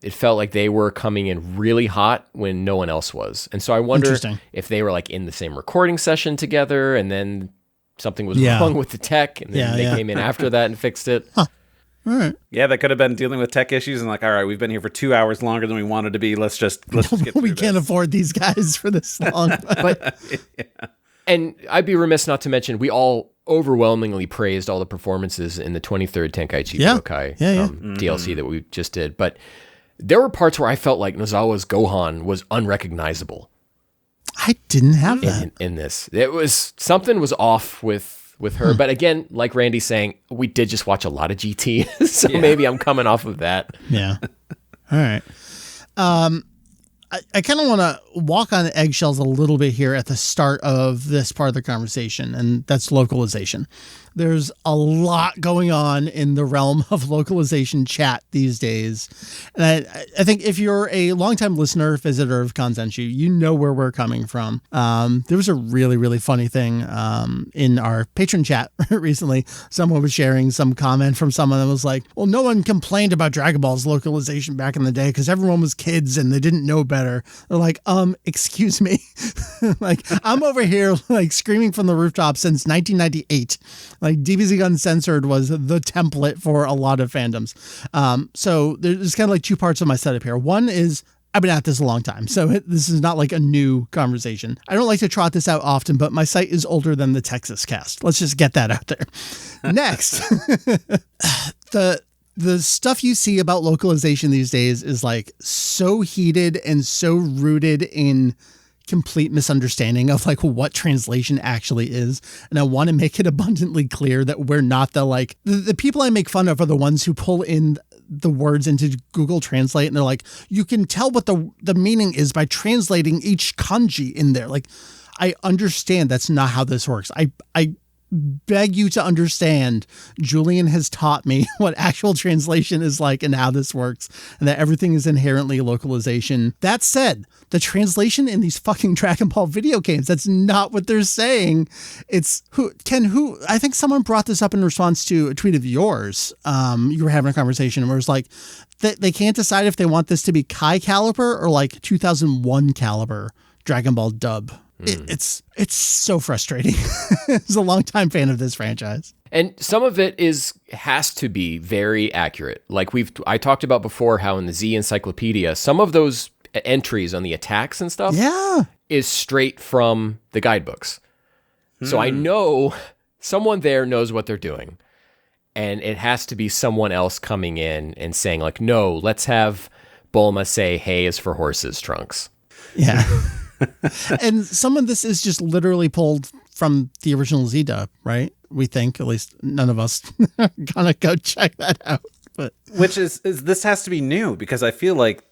It felt like they were coming in really hot when no one else was. And so I wonder if they were like in the same recording session together and then something was wrong with the tech and then they came in after that and fixed it. Huh. All right. Yeah, they could have been dealing with tech issues and like, all right, we've been here for 2 hours longer than we wanted to be. Let's just get through We can't afford these guys for this long. But and I'd be remiss not to mention, we all overwhelmingly praised all the performances in the 23rd Tenkaichi Budokai DLC that we just did. But there were parts where I felt like Nozawa's Gohan was unrecognizable. I didn't have that. In this. It was, something was off with with her. But again, like Randy's saying, we did just watch a lot of GT, so maybe I'm coming off of that. Yeah. All right. I kind of want to walk on eggshells a little bit here at the start of this part of the conversation, and that's localization. There's a lot going on in the realm of localization chat these days. And I think if you're a longtime listener, visitor of Kanzenshuu, you know where we're coming from. There was a really, really funny thing in our patron chat recently. Someone was sharing some comment from someone that was like, well, no one complained about Dragon Ball's localization back in the day because everyone was kids and they didn't know better. They're like, excuse me. Like, I'm over here like screaming from the rooftop since 1998. Like, DBZ Uncensored was the template for a lot of fandoms. So there's kind of like two parts of my setup here. One is I've been at this a long time, so this is not like a new conversation. I don't like to trot this out often, but my site is older than the Texas cast. Let's just get that out there. Next, the stuff you see about localization these days is like so heated and so rooted in complete misunderstanding of like what translation actually is. And I want to make it abundantly clear that we're not the people I make fun of are the ones who pull in the words into Google Translate and they're like, you can tell what the meaning is by translating each kanji in there. Like, I understand that's not how this works. I beg you to understand, Julian has taught me what actual translation is like and how this works, and that everything is inherently localization. That said, the translation in these fucking Dragon Ball video games, that's not what they're saying. It's I think someone brought this up in response to a tweet of yours. You were having a conversation where it's like, they can't decide if they want this to be Kai caliber or like 2001 caliber Dragon Ball dub. It's so frustrating. As a longtime fan of this franchise. And some of it has to be very accurate. Like I talked about before how in the Z Encyclopedia, some of those entries on the attacks and stuff is straight from the guidebooks. So I know someone there knows what they're doing. And it has to be someone else coming in and saying like, no, let's have Bulma say, hay is for horses, Trunks. Yeah. And some of this is just literally pulled from the original Z dub, right? We think, at least none of us are gonna go check that out. But which is this has to be new, because I feel like,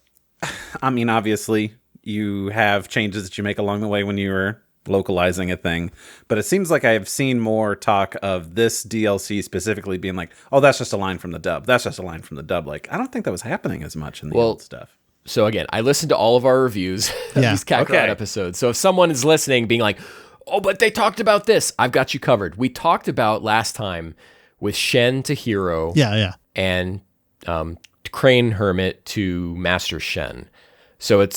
I mean, obviously you have changes that you make along the way when you were localizing a thing, but it seems like I've seen more talk of this DLC specifically being like, oh, that's just a line from the dub. That's just a line from the dub. Like, I don't think that was happening as much in the old stuff. So again, I listened to all of our reviews of these Kakarot episodes. So if someone is listening being like, oh, but they talked about this, I've got you covered. We talked about last time with Shen to Hero. And Crane Hermit to Master Shen. So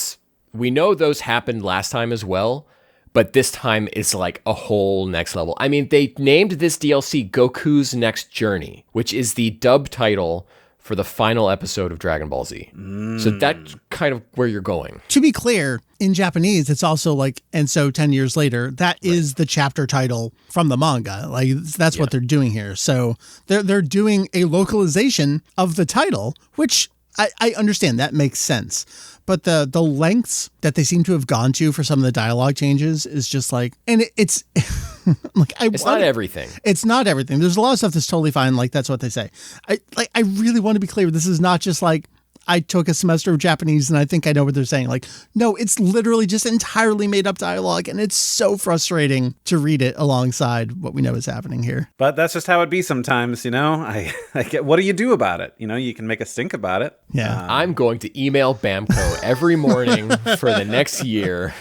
we know those happened last time as well, but this time it's like a whole next level. I mean, they named this DLC Goku's Next Journey, which is the dub title for the final episode of Dragon Ball Z. So that's kind of where you're going. To be clear, in Japanese, it's also like, and so 10 years later, that is the chapter title from the manga. Like, that's what they're doing here. So they're doing a localization of the title, which I understand. That makes sense. But the lengths that they seem to have gone to for some of the dialogue changes is just like, and it's like, it's not everything. It's not everything. There's a lot of stuff that's totally fine. Like, that's what they say. I really want to be clear. This is not just like, I took a semester of Japanese and I think I know what they're saying. Like, no, it's literally just entirely made up dialogue. And it's so frustrating to read it alongside what we know is happening here. But that's just how it be sometimes, you know? I get, what do you do about it? You know, you can make a stink about it. Yeah. I'm going to email Bamco every morning for the next year.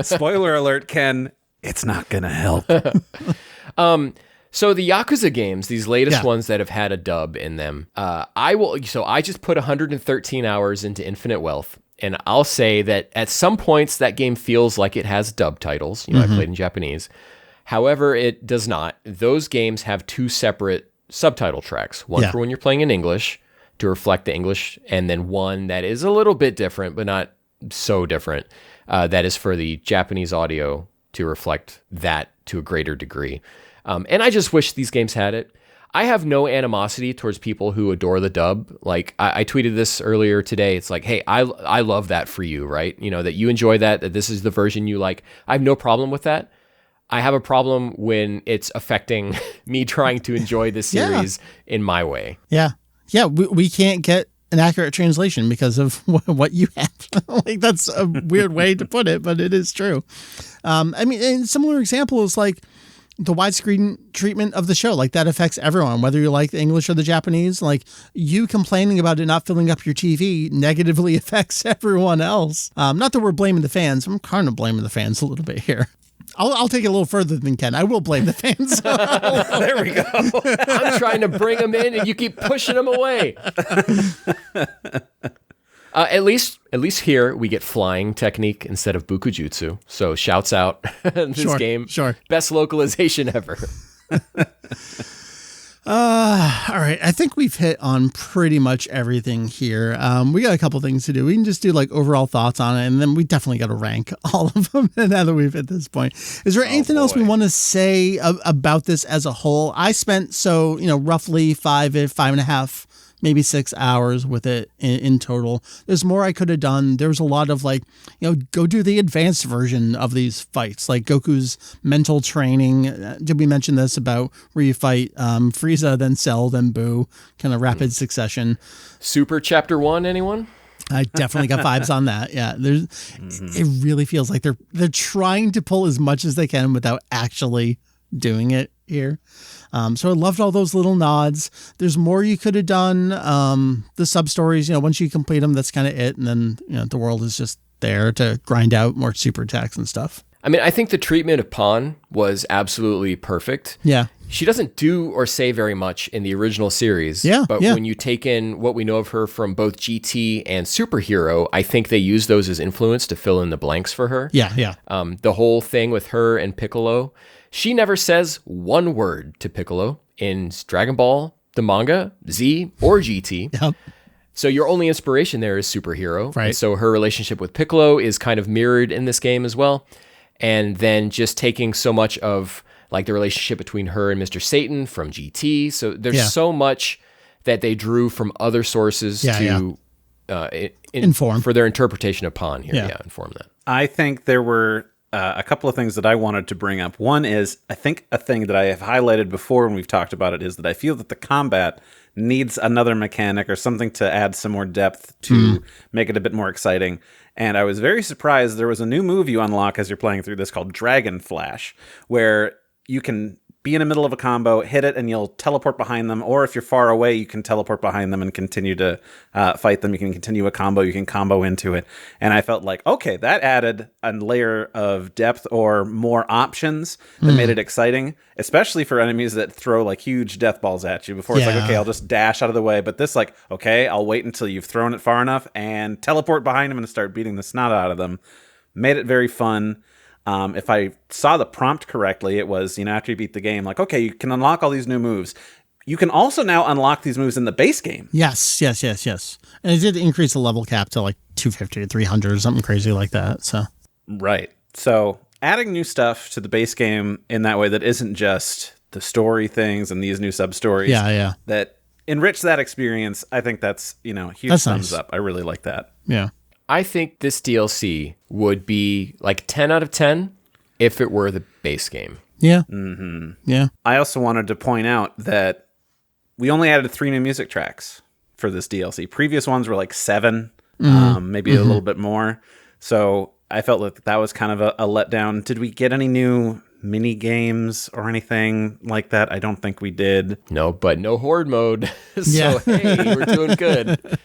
Spoiler alert, Ken, it's not going to help. So the Yakuza games, these latest ones that have had a dub in them, I just put 113 hours into Infinite Wealth, and I'll say that at some points that game feels like it has dub titles. You know, I played in Japanese. However, it does not. Those games have two separate subtitle tracks. One for when you're playing in English to reflect the English, and then one that is a little bit different, but not so different. That is for the Japanese audio to reflect that to a greater degree. And I just wish these games had it. I have no animosity towards people who adore the dub. Like, I tweeted this earlier today. It's like, hey, I love that for you, right? You know, that you enjoy that this is the version you like. I have no problem with that. I have a problem when it's affecting me trying to enjoy the series in my way. Yeah. Yeah, we can't get an accurate translation because of what you have. Like, that's a weird way to put it, but it is true. I mean, a similar example is like the widescreen treatment of the show. Like, that affects everyone, whether you like the English or the Japanese. Like, you complaining about it not filling up your TV negatively affects everyone else. Not that we're blaming the fans. I'm kind of blaming the fans a little bit here. I'll take it a little further than Ken. I will blame the fans. There we go. I'm trying to bring them in, and you keep pushing them away. At least here we get flying technique instead of bukujutsu. So shouts out this game. Sure. Best localization ever. All right. I think we've hit on pretty much everything here. We got a couple things to do. We can just do like overall thoughts on it, and then we definitely got to rank all of them now that we've hit this point. Is there anything else we want to say about this as a whole? I spent roughly 5.5, maybe 6 hours with it in total. There's more I could have done. There was a lot of go do the advanced version of these fights, like Goku's mental training. Did we mention this about where you fight Frieza, then Cell, then Boo, kind of rapid succession? Super Chapter 1, anyone? I definitely got vibes on that. Yeah, it really feels like they're trying to pull as much as they can without actually doing it here. So I loved all those little nods. There's more you could have done. The sub stories, once you complete them, that's kind of it. And then, the world is just there to grind out more super attacks and stuff. I mean, I think the treatment of Pawn was absolutely perfect. Yeah. She doesn't do or say very much in the original series. Yeah. But when you take in what we know of her from both GT and Superhero, I think they use those as influence to fill in the blanks for her. Yeah. Yeah. The whole thing with her and Piccolo. She never says one word to Piccolo in Dragon Ball, the manga, Z, or GT. Yep. So your only inspiration there is Superhero. Right. And so her relationship with Piccolo is kind of mirrored in this game as well. And then just taking so much of like the relationship between her and Mr. Satan from GT. So there's so much that they drew from other sources to inform for their interpretation of Pawn here. Yeah. Inform that. I think there were a couple of things that I wanted to bring up. One is, I think a thing that I have highlighted before when we've talked about it is that I feel that the combat needs another mechanic or something to add some more depth to make it a bit more exciting. And I was very surprised there was a new move you unlock as you're playing through this called Dragon Flash, where you can be in the middle of a combo, hit it, and you'll teleport behind them. Or if you're far away, you can teleport behind them and continue to fight them. You can continue a combo. You can combo into it. And I felt like, okay, that added a layer of depth or more options that made it exciting, especially for enemies that throw like huge death balls at you before it's like, okay, I'll just dash out of the way. But this like, okay, I'll wait until you've thrown it far enough and teleport behind them and start beating the snot out of them. Made it very fun. If I saw the prompt correctly, it was, after you beat the game, like, okay, you can unlock all these new moves. You can also now unlock these moves in the base game. Yes. And it did increase the level cap to like 250 to 300 or something crazy like that. So Right. So adding new stuff to the base game in that way that isn't just the story things and these new sub-stories that enrich that experience, I think that's, huge thumbs up. I really like that. Yeah. I think this DLC would be like 10 out of 10 if it were the base game. Yeah. Mm-hmm. Yeah. I also wanted to point out that we only added 3 new music tracks for this DLC. Previous ones were like 7, maybe a little bit more. So I felt like that was kind of a letdown. Did we get any new mini games or anything like that? I don't think we did. No, but no horde mode. So, hey, we're doing good.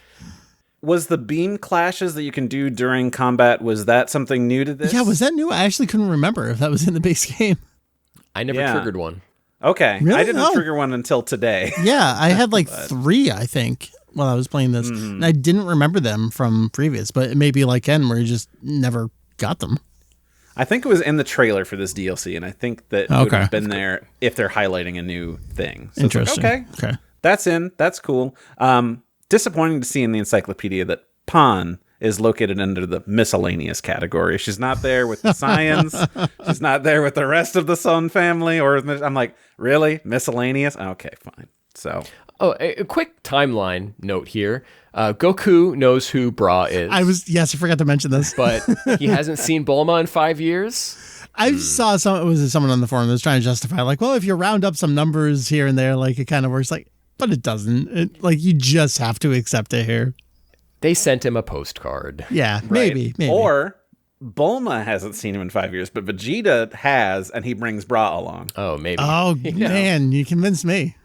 Was the beam clashes that you can do during combat, was that something new to this? Yeah, was that new? I actually couldn't remember if that was in the base game. I never triggered one. Okay. Really? I didn't trigger one until today. Yeah, I had like 3, I think, while I was playing this. And I didn't remember them from previous, but it may be like Ken where you just never got them. I think it was in the trailer for this DLC, and I think that it would have been there if they're highlighting a new thing. So interesting. It's like, okay. That's in. That's cool. Disappointing to see in the encyclopedia that Pawn is located under the miscellaneous category. She's not there with the science. She's not there with the rest of the Son family. Or I'm like, really? Miscellaneous? Okay, fine. So. Oh, a quick timeline note here. Goku knows who Bra is. I forgot to mention this. But he hasn't seen Bulma in 5 years. I saw someone on the forum that was trying to justify, like, well, if you round up some numbers here and there, like, it kind of works. Like, but it doesn't. You just have to accept it here. They sent him a postcard. Yeah, maybe. Or Bulma hasn't seen him in 5 years, but Vegeta has, and he brings Bra along. Oh, maybe. Oh, man, you convinced me.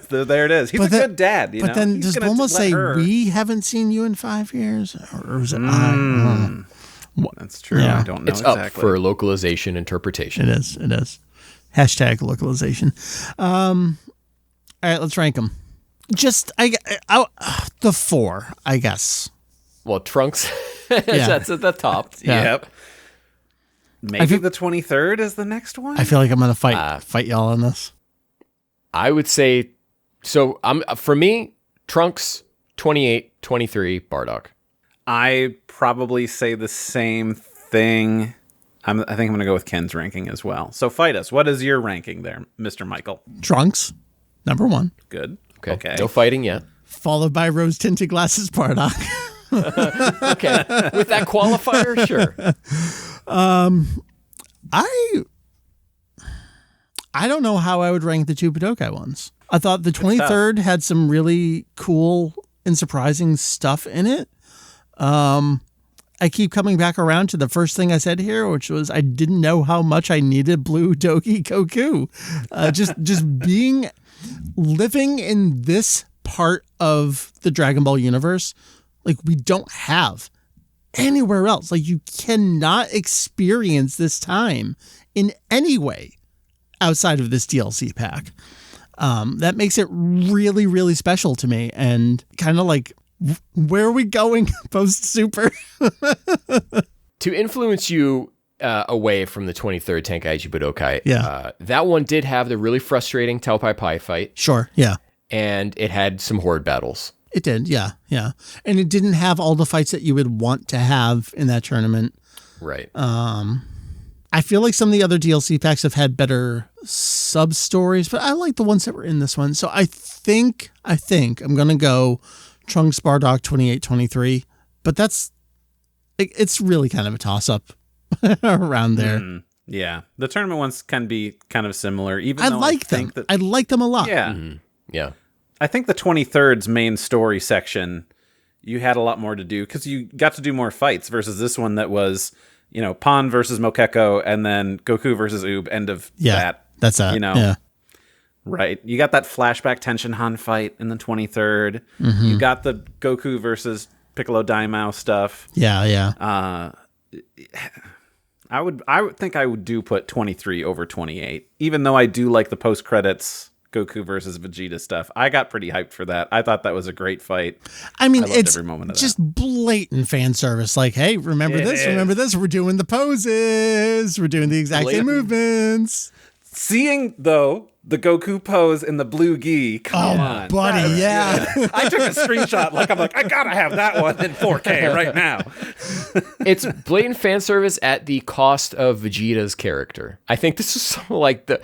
So there it is. He's a good dad. But then does Bulma say, we haven't seen you in 5 years? Or is it I? That's true. Yeah. I don't know it's exactly. up for localization interpretation. It is. Hashtag localization. All right, let's rank them. Just the 4, I guess. Well, Trunks, that's at the top. Yeah. Yep. Maybe the 23rd is the next one? I feel like I'm going to fight y'all on this. I would say, so for me, Trunks, 28, 23, Bardock. I probably say the same thing. I think I'm going to go with Ken's ranking as well. So fight us. What is your ranking there, Mr. Michael? Trunks, number 1. Good. Okay. No fighting yet. Followed by rose-tinted glasses, Bardock. Okay. With that qualifier, sure. I don't know how I would rank the 2 Budokai ones. I thought the 23rd had some really cool and surprising stuff in it. I keep coming back around to the first thing I said here, which was I didn't know how much I needed Blue Dogi Goku. Just living in this part of the Dragon Ball universe, like we don't have anywhere else. Like you cannot experience this time in any way outside of this DLC pack. That makes it really, really special to me, and kind of like, where are we going post Super? To influence you away from the 23rd Tenkaichi Budokai, that one did have the really frustrating Tao Pai Pai fight. Sure, yeah. And it had some horde battles. It did, yeah. And it didn't have all the fights that you would want to have in that tournament. Right. I feel like some of the other DLC packs have had better sub-stories, but I like the ones that were in this one. So I think I'm going to go Trunks, Bardock, 28-23, but it's really kind of a toss-up around there. Yeah. The tournament ones can be kind of similar, even I though like them. I like them a lot. Yeah. Mm-hmm. Yeah. I think the 23rd's main story section, you had a lot more to do because you got to do more fights versus this one that was, Pan versus Mokeko and then Goku versus Oob, end of that. That's that. Yeah. Right. You got that flashback Tenshinhan fight in the 23rd. Mm-hmm. You got the Goku versus Piccolo Daimao stuff. Yeah. I would think I would put 23 over 28, even though I do like the post credits Goku versus Vegeta stuff. I got pretty hyped for that. I thought that was a great fight. I mean, loved it's every moment of just that. Blatant fan service. Like, hey, remember this? We're doing the poses. We're doing the exact same movements. Seeing, though, the Goku pose in the blue gi. Come on. Buddy, yeah. I took a screenshot. I'm like, I gotta have that one in 4K right now. It's blatant fan service at the cost of Vegeta's character. I think this is so like the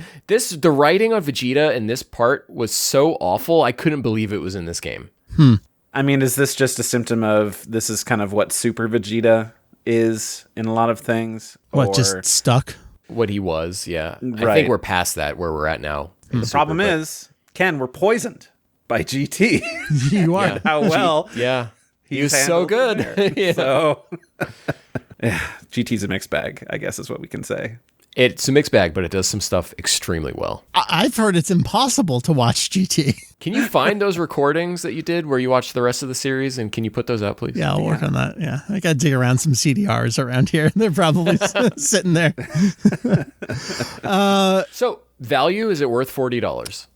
writing on Vegeta in this part was so awful. I couldn't believe it was in this game. I mean, is this just a symptom of this is kind of what Super Vegeta is in a lot of things? Just stuck? What he was, yeah. Right. I think we're past that where we're at now. The problem is, Ken, we're poisoned by GT. You are. How well. Yeah. He was so good. Yeah. So, GT's a mixed bag, I guess is what we can say. It's a mixed bag, but it does some stuff extremely well. I've heard it's impossible to watch GT. Can you find those recordings that you did where you watched the rest of the series, and can you put those out, please? Yeah, I'll work on that. Yeah, I got to dig around some CDRs around here. They're probably sitting there. So, value, is it worth $40?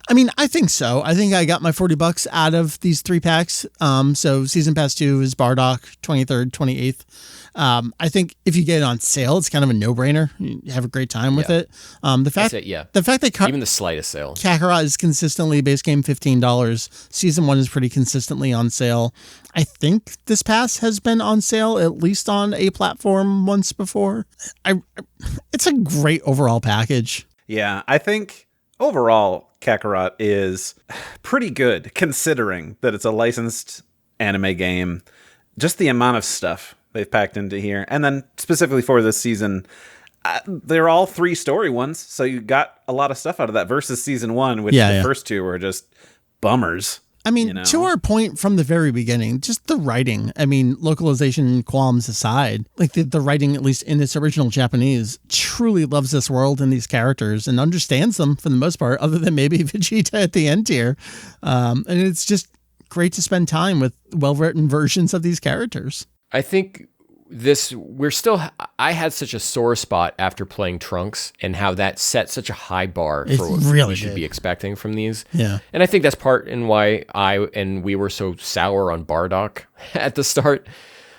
I mean, I think so. I think I got my $40 out of these 3 packs. So Season Pass 2 is Bardock, 23rd, 28th. I think if you get it on sale, it's kind of a no-brainer. You have a great time with it. The fact that even the slightest sale. Kakarot is consistently base game $15. Season 1 is pretty consistently on sale. I think this pass has been on sale at least on a platform once before. It's a great overall package. Yeah, I think overall Kakarot is pretty good considering that it's a licensed anime game. Just the amount of stuff they've packed into here. And then specifically for this season, they're all 3 story ones, so you got a lot of stuff out of that versus season 1, which the first 2 were just bummers. I mean, to our point from the very beginning, just the writing, I mean, localization qualms aside, like the writing, at least in its original Japanese, truly loves this world and these characters and understands them for the most part, other than maybe Vegeta at the end here. And it's just great to spend time with well-written versions of these characters. I think I had such a sore spot after playing Trunks and how that set such a high bar for what we should be expecting from these. Yeah. And I think that's part in why we were so sour on Bardock at the start.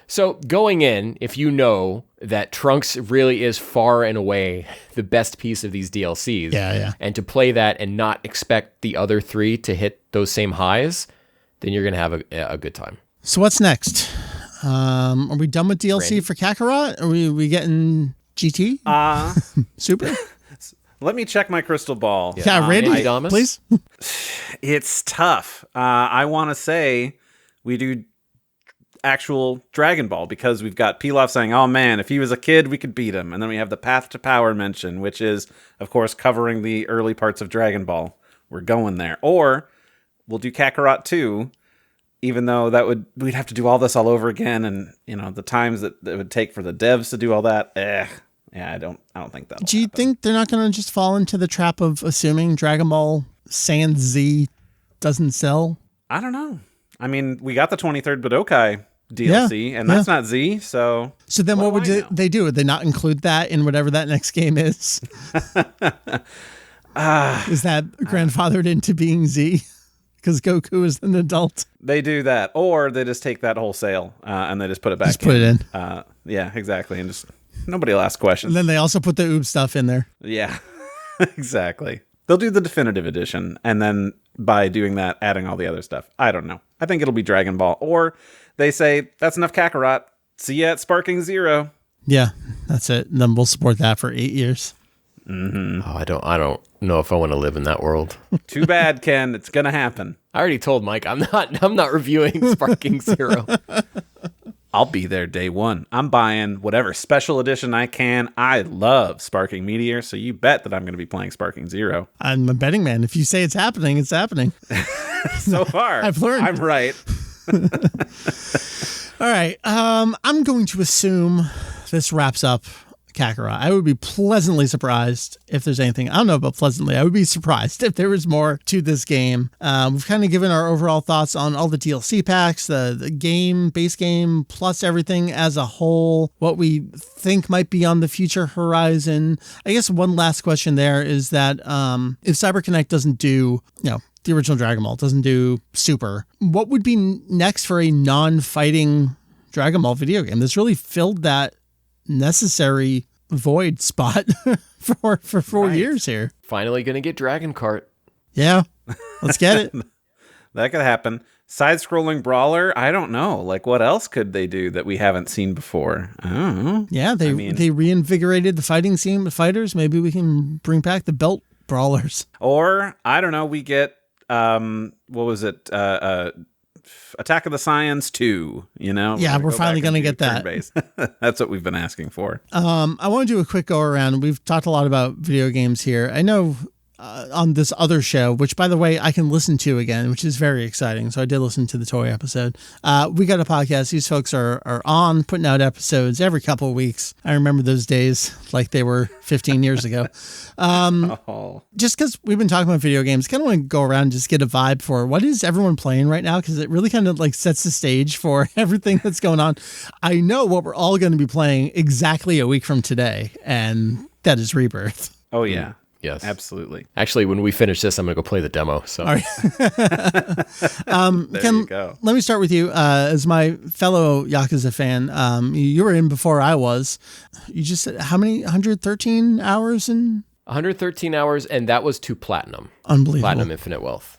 So going in, if you know that Trunks really is far and away the best piece of these DLCs, and to play that and not expect the other 3 to hit those same highs, then you're going to have a good time. So what's next? Are we done with DLC for Kakarot? Are we getting GT? Super? Let me check my crystal ball. Yeah, Randy, please. It's tough. I want to say we do actual Dragon Ball because we've got Pilaf saying, oh man, if he was a kid, we could beat him. And then we have the Path to Power mention, which is, of course, covering the early parts of Dragon Ball. We're going there. Or we'll do Kakarot 2. Even though we'd have to do all this all over again, and the times that it would take for the devs to do all that. I don't think that. Do you think they're not going to just fall into the trap of assuming Dragon Ball Sans Z doesn't sell? I don't know. I mean, we got the 23rd Budokai DLC, and that's not Z. So then what would they do? Would they not include that in whatever that next game is? Is that grandfathered into being Z? Because Goku is an adult. They do that. Or they just take that whole sale and they just put it back in. Just put it in. Yeah, exactly. And just nobody will ask questions. And then they also put the Oob stuff in there. Yeah, exactly. They'll do the definitive edition. And then by doing that, adding all the other stuff. I don't know. I think it'll be Dragon Ball. Or they say, that's enough Kakarot. See ya at Sparking Zero. Yeah, that's it. And then we'll support that for 8 years. Mm-hmm. Oh, I don't know if I want to live in that world. Too bad, Ken. It's gonna happen. I already told Mike I'm not reviewing Sparking Zero. I'll be there day 1. I'm buying whatever special edition I can. I love Sparking Meteor, so you bet that I'm going to be playing Sparking Zero. I'm a betting man. If you say it's happening, it's happening. So far, I've learned. I'm right. All right. I'm going to assume this wraps up Kakarot. I would be pleasantly surprised if there's anything. I don't know about pleasantly. I would be surprised if there was more to this game. We've kind of given our overall thoughts on all the DLC packs, the game, base game, plus everything as a whole, what we think might be on the future horizon. I guess one last question there is that if CyberConnect doesn't do, the original Dragon Ball, doesn't do Super, what would be next for a non-fighting Dragon Ball video game? This really filled that necessary void spot for 4 years here. Finally gonna get Dragon Kart. Yeah, let's get it. That could happen. Side-scrolling brawler, I don't know. Like, what else could they do that we haven't seen before? I don't know. Yeah, they reinvigorated the fighting scene with fighters. Maybe we can bring back the belt brawlers. Or, I don't know, we get, what was it? Attack of the Saiyans 2, Yeah, we're finally going to get that. That's what we've been asking for. I want to do a quick go around. We've talked a lot about video games here. I know on this other show, which by the way, I can listen to again, which is very exciting. So I did listen to the toy episode. We got a podcast. These folks are on putting out episodes every couple of weeks. I remember those days like they were 15 years ago. Just because we've been talking about video games, kind of want to go around and just get a vibe for what is everyone playing right now, because it really kind of like sets the stage for everything that's going on. I know what we're all going to be playing exactly a week from today, and that is Rebirth. Oh, yeah. Yes, absolutely. Actually, when we finish this, I'm going to go play the demo. So, all right. There you go. Let me start with you. As my fellow Yakuza fan, you were in before I was. You just said how many? 113 hours in? 113 hours, and that was to Platinum. Unbelievable. Platinum Infinite Wealth.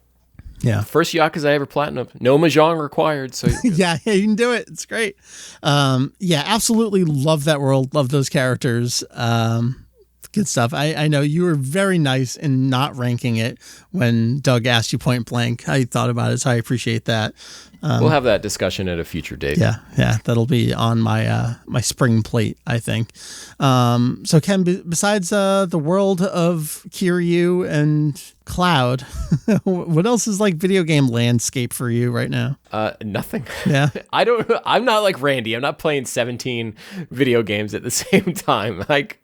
Yeah. First Yakuza I ever Platinum. No Mahjong required. So yeah, you can do it. It's great. Yeah, absolutely love that world. Love those characters. Good stuff. I know you were very nice in not ranking it when Doug asked you point blank how you thought about it, so I appreciate that. We'll have that discussion at a future date. Yeah, that'll be on my my spring plate, I think. So Ken, besides the world of Kiryu and Cloud, what else is like video game landscape for you right now? Nothing. Yeah. I'm not like Randy. I'm not playing 17 video games at the same time. Like,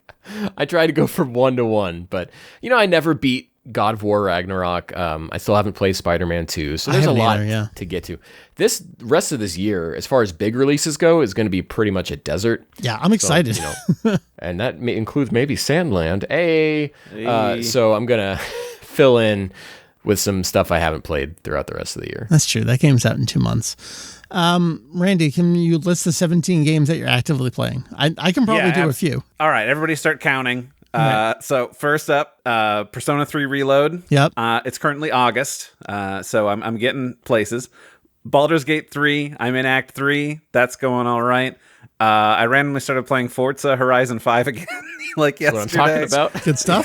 I try to go from one to one, but I never beat God of War Ragnarok. I still haven't played Spider-Man 2, so there's a lot to get to. This rest of this year, as far as big releases go, is going to be pretty much a desert. Yeah, I'm excited. So, and that includes maybe Sandland. Hey. So I'm going to fill in with some stuff I haven't played throughout the rest of the year. That's true. That game's out in 2 months. Randy, can you list the 17 games that you're actively playing? I can probably do a few. All right, everybody start counting. Right. So first up, Persona 3 Reload. Yep. It's currently August, so I'm getting places. Baldur's Gate 3, I'm in Act 3. That's going all right. I randomly started playing Forza Horizon 5 again, like yesterday. That's what I'm talking about. Good stuff.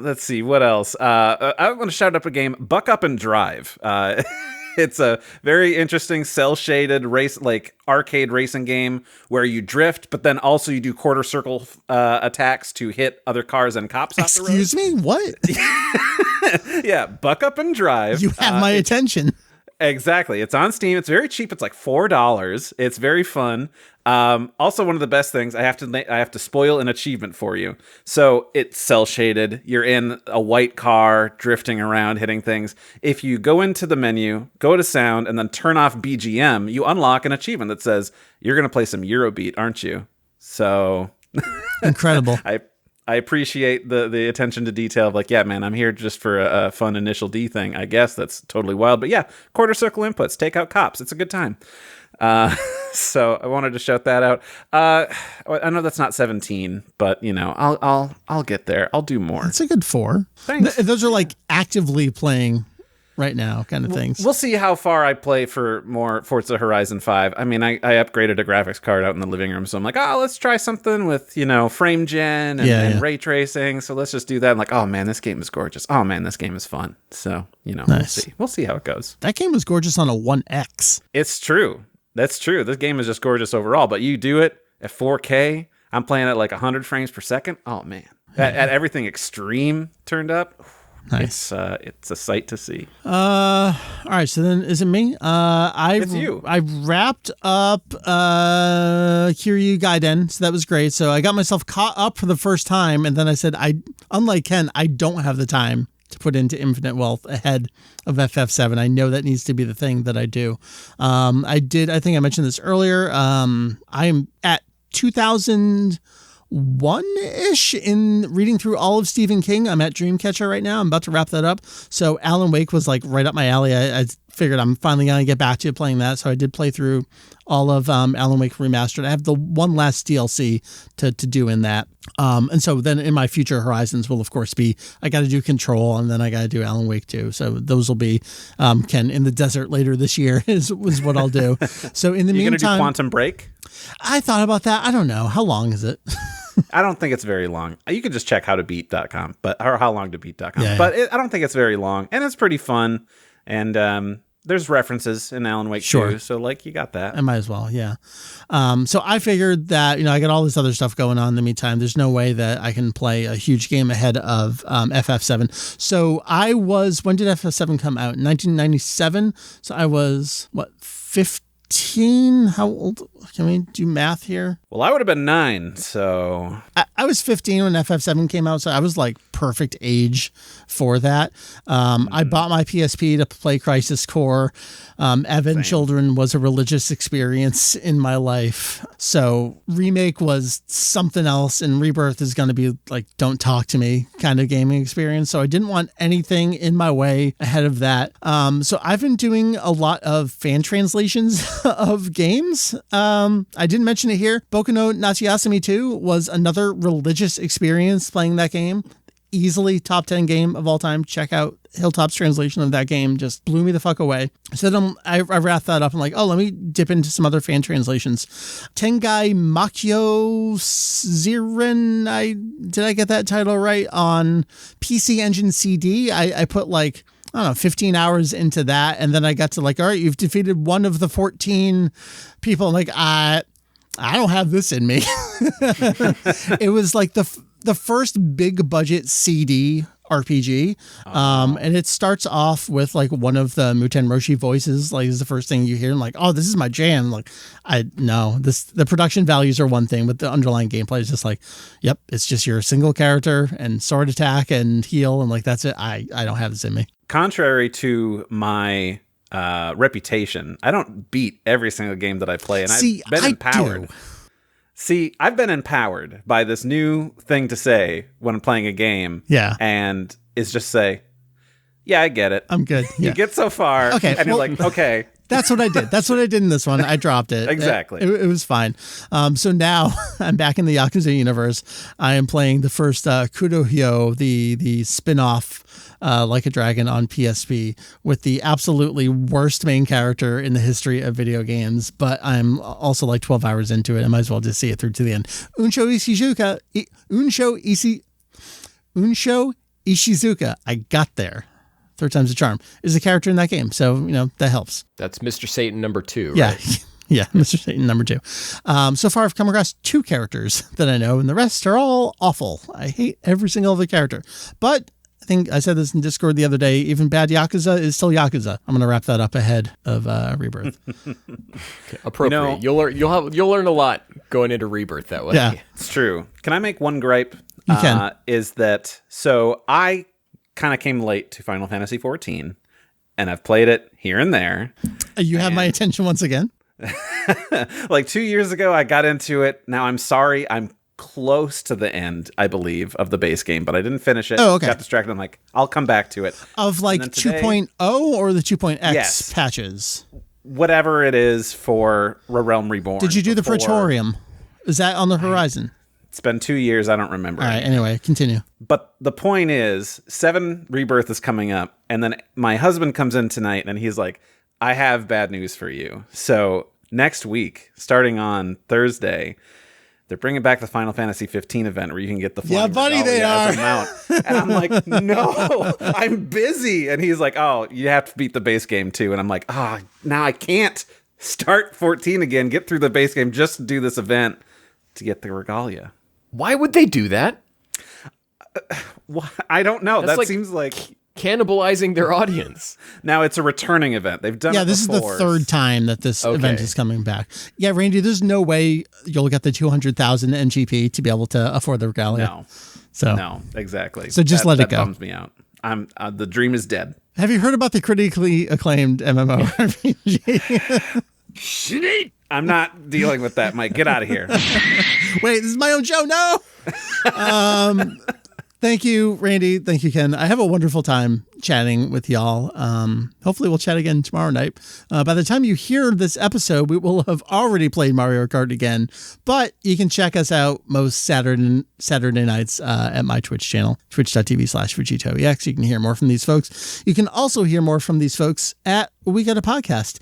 Let's see, what else? I want to shout up a game, Buck Up and Drive. It's a very interesting cel-shaded race, like arcade racing game where you drift, but then also you do quarter circle attacks to hit other cars and cops off the road. Excuse me? What? Yeah, Buck Up and Drive. You have my attention. Exactly. It's on Steam. It's very cheap. It's like $4. It's very fun. Also, one of the best things, I have to spoil an achievement for you. So it's cel shaded. You're in a white car drifting around, hitting things. If you go into the menu, go to sound, and then turn off BGM, you unlock an achievement that says you're going to play some Eurobeat, aren't you? So Incredible. I appreciate the attention to detail of like, yeah, man, I'm here just for a fun initial D thing. I guess that's totally wild. But yeah, quarter circle inputs, take out cops. It's a good time. So I wanted to shout that out. I know that's not 17, but I'll get there. I'll do more. It's a good 4. Thanks. Those are like actively playing right now kind of things. We'll see how far I play for more Forza Horizon 5. I mean, I upgraded a graphics card out in the living room, so I'm like, let's try something with, frame gen and ray tracing. So let's just do that. I'm like, oh man, this game is gorgeous. Oh man, this game is fun. So, nice. We'll see how it goes. That game was gorgeous on a 1X. It's true. That's true. This game is just gorgeous overall, but you do it at 4K. I'm playing at like 100 frames per second. Oh man. At everything extreme turned up. Nice. It's a sight to see. All right. So then, is it me? It's you. I wrapped up Kiryu Gaiden, so that was great. So I got myself caught up for the first time, and then I said, unlike Ken, I don't have the time to put into Infinite Wealth ahead of FF7. I know that needs to be the thing that I do. I think I mentioned this earlier. I'm at 2001-ish in reading through all of Stephen King. I'm at Dreamcatcher right now. I'm about to wrap that up. So Alan Wake was like right up my alley. I figured I'm finally going to get back to playing that. So I did play through all of Alan Wake Remastered. I have the one last DLC to do in that. And so then in my future Horizons will of course be, I got to do Control and then I got to do Alan Wake 2. So those will be, Ken, in the desert later this year is what I'll do. So in the meantime, going to do Quantum Break? I thought about that. I don't know. How long is it? I don't think it's very long. You can just check howtobeat.com, or howlongtobeat.com. Yeah. But I don't think it's very long, and it's pretty fun. And there's references in Alan Wake too, so like you got that. I might as well, yeah. So I figured that I got all this other stuff going on in the meantime. There's no way that I can play a huge game ahead of FF7. So when did FF7 come out? 1997. So I was 15. How old? Can we do math here? Well, I would have been 9, so I was 15 when FF7 came out, so I was like perfect age for that. I bought my PSP to play Crisis Core. Evan Children was a religious experience in my life. So Remake was something else, and Rebirth is going to be like don't talk to me kind of gaming experience. So I didn't want anything in my way ahead of that. So I've been doing a lot of fan translations of games. I didn't mention it here. Boku no Natsu Yasumi 2 was another religious experience playing that game. easily top 10 game of all time. Check out Hilltop's translation of that game. Just blew me the fuck away. So then I wrapped that up. I'm like, oh, let me dip into some other fan translations. Tengai Makyo Ziren. Did I get that title right? On PC Engine CD. I put like, I don't know, 15 hours into that. And then I got to like, all right, you've defeated one of the 14 people. I'm like, I don't have this in me. It was like the first big budget CD RPG. And it starts off with like one of the Muten Roshi voices, like is the first thing you hear. And like, oh, this is my jam. Like, the production values are one thing, but the underlying gameplay is just like, yep, it's just your single character and sword attack and heal. And like, that's it. I don't have this in me. Contrary to my reputation, I don't beat every single game that I play. And I've been empowered. See, I've been empowered by this new thing to say when I'm playing a game. Yeah. And it's just say, yeah, I get it. I'm good. Yeah. You get so far. Okay. And you're like, okay. That's what I did. That's what I did in this one. I dropped it. Exactly. It was fine. So now I'm back in the Yakuza universe. I am playing the first Kudohyo, the spin-off Like a Dragon on PSP with the absolutely worst main character in the history of video games. But I'm also like 12 hours into it. I might as well just see it through to the end. Unsho Ishizuka. I got there. Third time's a charm, is the character in that game. So, that helps. That's Mr. Satan number 2, right? Yeah. Yeah, Mr. Satan number 2. So far, I've come across 2 characters that I know, and the rest are all awful. I hate every single other character. But I think I said this in Discord the other day, even bad Yakuza is still Yakuza. I'm going to wrap that up ahead of Rebirth. Okay, appropriate. You'll learn a lot going into Rebirth that way. Yeah. It's true. Can I make one gripe? You can. Is that, so I kind of came late to Final Fantasy XIV, and I've played it here and there. You have my attention once again. Like 2 years ago, I got into it. Now, I'm sorry. I'm close to the end, I believe, of the base game, but I didn't finish it. Oh, okay. Got distracted. I'm like, I'll come back to it. Of like today, 2.0 or the 2.x yes, patches? Whatever it is for Realm Reborn. Did you do the Praetorium? Is that on the horizon? It's been 2 years. I don't remember. All right. Anyway, continue. But the point is, 7 Rebirth is coming up. And then my husband comes in tonight and he's like, I have bad news for you. So next week, starting on Thursday, they're bringing back the Final Fantasy 15 event where you can get the flying they are. as a mount. And I'm like, no, I'm busy. And he's like, oh, you have to beat the base game too. And I'm like, now I can't start 14 again, get through the base game just to do this event to get the regalia. Why would they do that? I don't know. That's that seems like cannibalizing their audience. Now it's a returning event. They've done it before. This is the third time that this event is coming back. Yeah, Randy, there's no way you'll get the 200,000 MGP to be able to afford the regalia. No, exactly. So just let it go. That bums me out. The dream is dead. Have you heard about the critically acclaimed MMORPG? Shit. I'm not dealing with that, Mike. Get out of here. Wait, this is my own show. No. Thank you, Randy. Thank you, Ken. I have a wonderful time chatting with y'all. Hopefully we'll chat again tomorrow night. By the time you hear this episode, we will have already played Mario Kart again, but you can check us out most Saturday nights at my Twitch channel, twitch.tv/FujitoEX. You can hear more from these folks. You can also hear more from these folks at We Got a Podcast.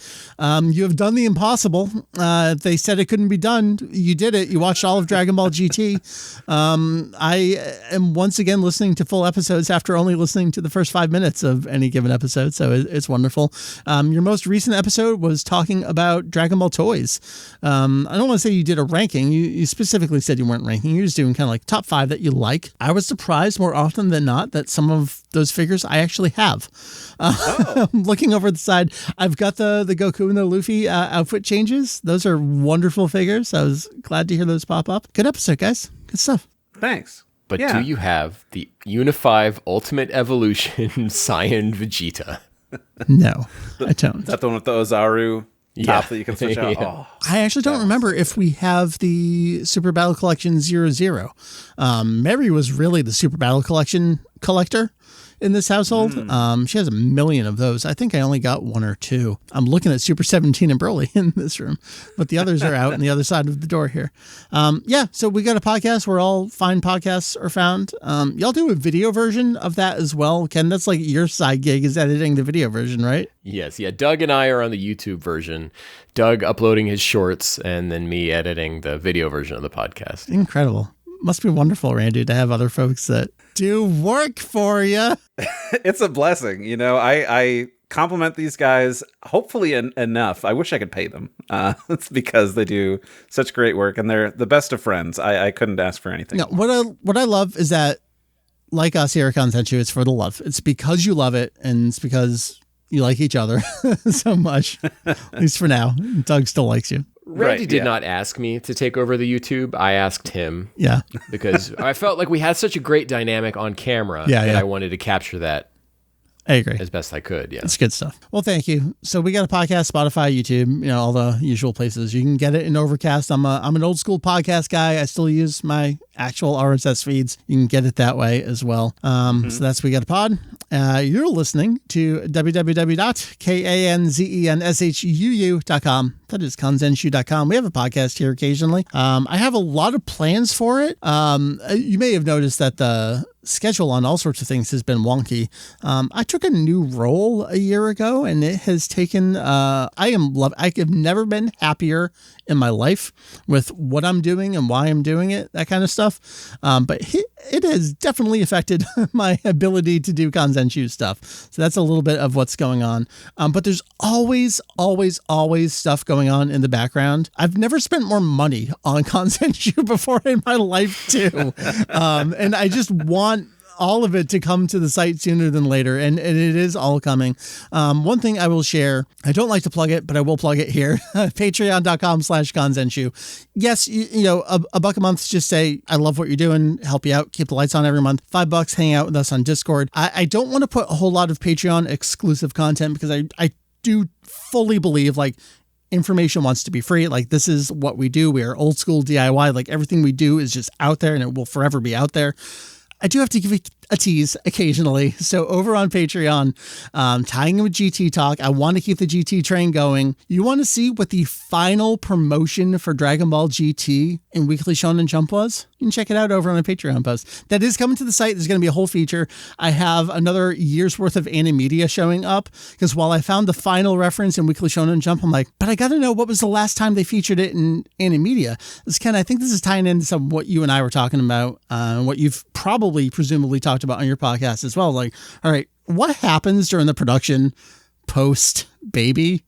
You have done the impossible. They said it couldn't be done. You did it. You watched all of Dragon Ball GT. I am once again listening to full episodes after only listening to the first 5 minutes of any given episode, so it's wonderful. Your most recent episode was talking about Dragon Ball toys. I don't want to say you did a ranking. You specifically said you weren't ranking. You're just doing kind of like top 5 that you like. I was surprised more often than not that some of those figures I actually have. Looking over the side, I've got the Goku and the Luffy outfit changes. Those are wonderful figures. I was glad to hear those pop up. Good episode, guys. Good stuff. Thanks. But do you have the Unify Ultimate Evolution Saiyan Vegeta? No, I don't. Is that the one with the Ozaru top that you can switch out? Oh, I actually don't remember if we have the Super Battle Collection 00. Mary was really the Super Battle Collection collector. in this household. She has a million of those. I think I only got one or two. I'm looking at Super 17 and Broly in this room, but the others are out on the other side of the door here. So we got a podcast where all fine podcasts are found. Y'all do a video version of that as well. Ken, that's like your side gig is editing the video version, right? Yes. Yeah. Doug and I are on the YouTube version. Doug uploading his shorts and then me editing the video version of the podcast. Incredible. Must be wonderful, Randy, to have other folks that do work for you. It's a blessing. You know, I compliment these guys, hopefully enough. I wish I could pay them. It's because they do such great work and they're the best of friends. I couldn't ask for anything. No, what I love is that, like us here at Kanzenshuu, it's for the love. It's because you love it and it's because you like each other so much, at least for now. Doug still likes you. Randy did not ask me to take over the YouTube. I asked him. Yeah. Because I felt like we had such a great dynamic on camera that I wanted to capture that. I agree. As best I could, yeah. It's good stuff. Well, thank you. So we got a podcast, Spotify, YouTube, all the usual places. You can get it in Overcast. I'm an old school podcast guy. I still use my actual RSS feeds. You can get it that way as well. So that's We Got a Pod. You're listening to www.kanzenshuu.com. That is kanzenshuu.com. We have a podcast here occasionally. I have a lot of plans for it. You may have noticed that the schedule on all sorts of things has been wonky. I took a new role a year ago and it has taken, I have never been happier in my life with what I'm doing and why I'm doing it, that kind of stuff. But it has definitely affected my ability to do Kanzenshuu stuff. So that's a little bit of what's going on. But there's always stuff going on in the background. I've never spent more money on Kanzenshuu before in my life too. And I just want all of it to come to the site sooner than later. And it is all coming. One thing I will share, I don't like to plug it, but I will plug it here. Patreon.com/Kanzenshuu. Yes, a buck a month, just say, I love what you're doing, help you out, keep the lights on every month. $5, hang out with us on Discord. I don't want to put a whole lot of Patreon exclusive content because I do fully believe information wants to be free. Like, this is what we do. We are old school DIY. Like, everything we do is just out there and it will forever be out there. I do have to give it a tease occasionally. So over on Patreon, tying in with GT Talk, I want to keep the GT train going. You want to see what the final promotion for Dragon Ball GT in Weekly Shonen Jump was? You can check it out over on a Patreon post. That is coming to the site. There's going to be a whole feature. I have another year's worth of Animedia showing up because while I found the final reference in Weekly Shonen Jump, I'm like, but I got to know what was the last time they featured it in Animedia. Ken, I think this is tying into some of what you and I were talking about, what you've presumably talked about on your podcast as well. Like, all right, what happens during the production post baby?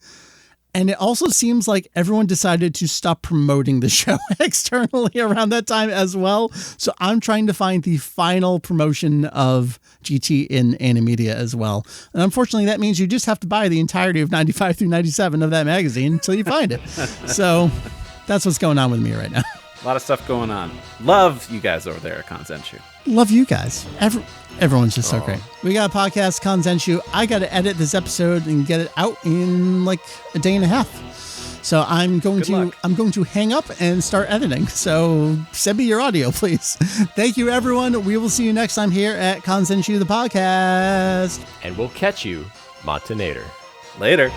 And it also seems like everyone decided to stop promoting the show externally around that time as well. So I'm trying to find the final promotion of GT in Animedia as well. And unfortunately, that means you just have to buy the entirety of 95 through 97 of that magazine until you find it. So that's what's going on with me right now. A lot of stuff going on. Love you guys over there at Kanzenshuu. Love you guys. Everyone's just so great. We got a podcast, Kanzenshuu. I got to edit this episode and get it out in like a day and a half. So I'm going to hang up and start editing. So send me your audio, please. Thank you, everyone. We will see you next time here at Kanzenshuu, the podcast. And we'll catch you, Montanator. Later.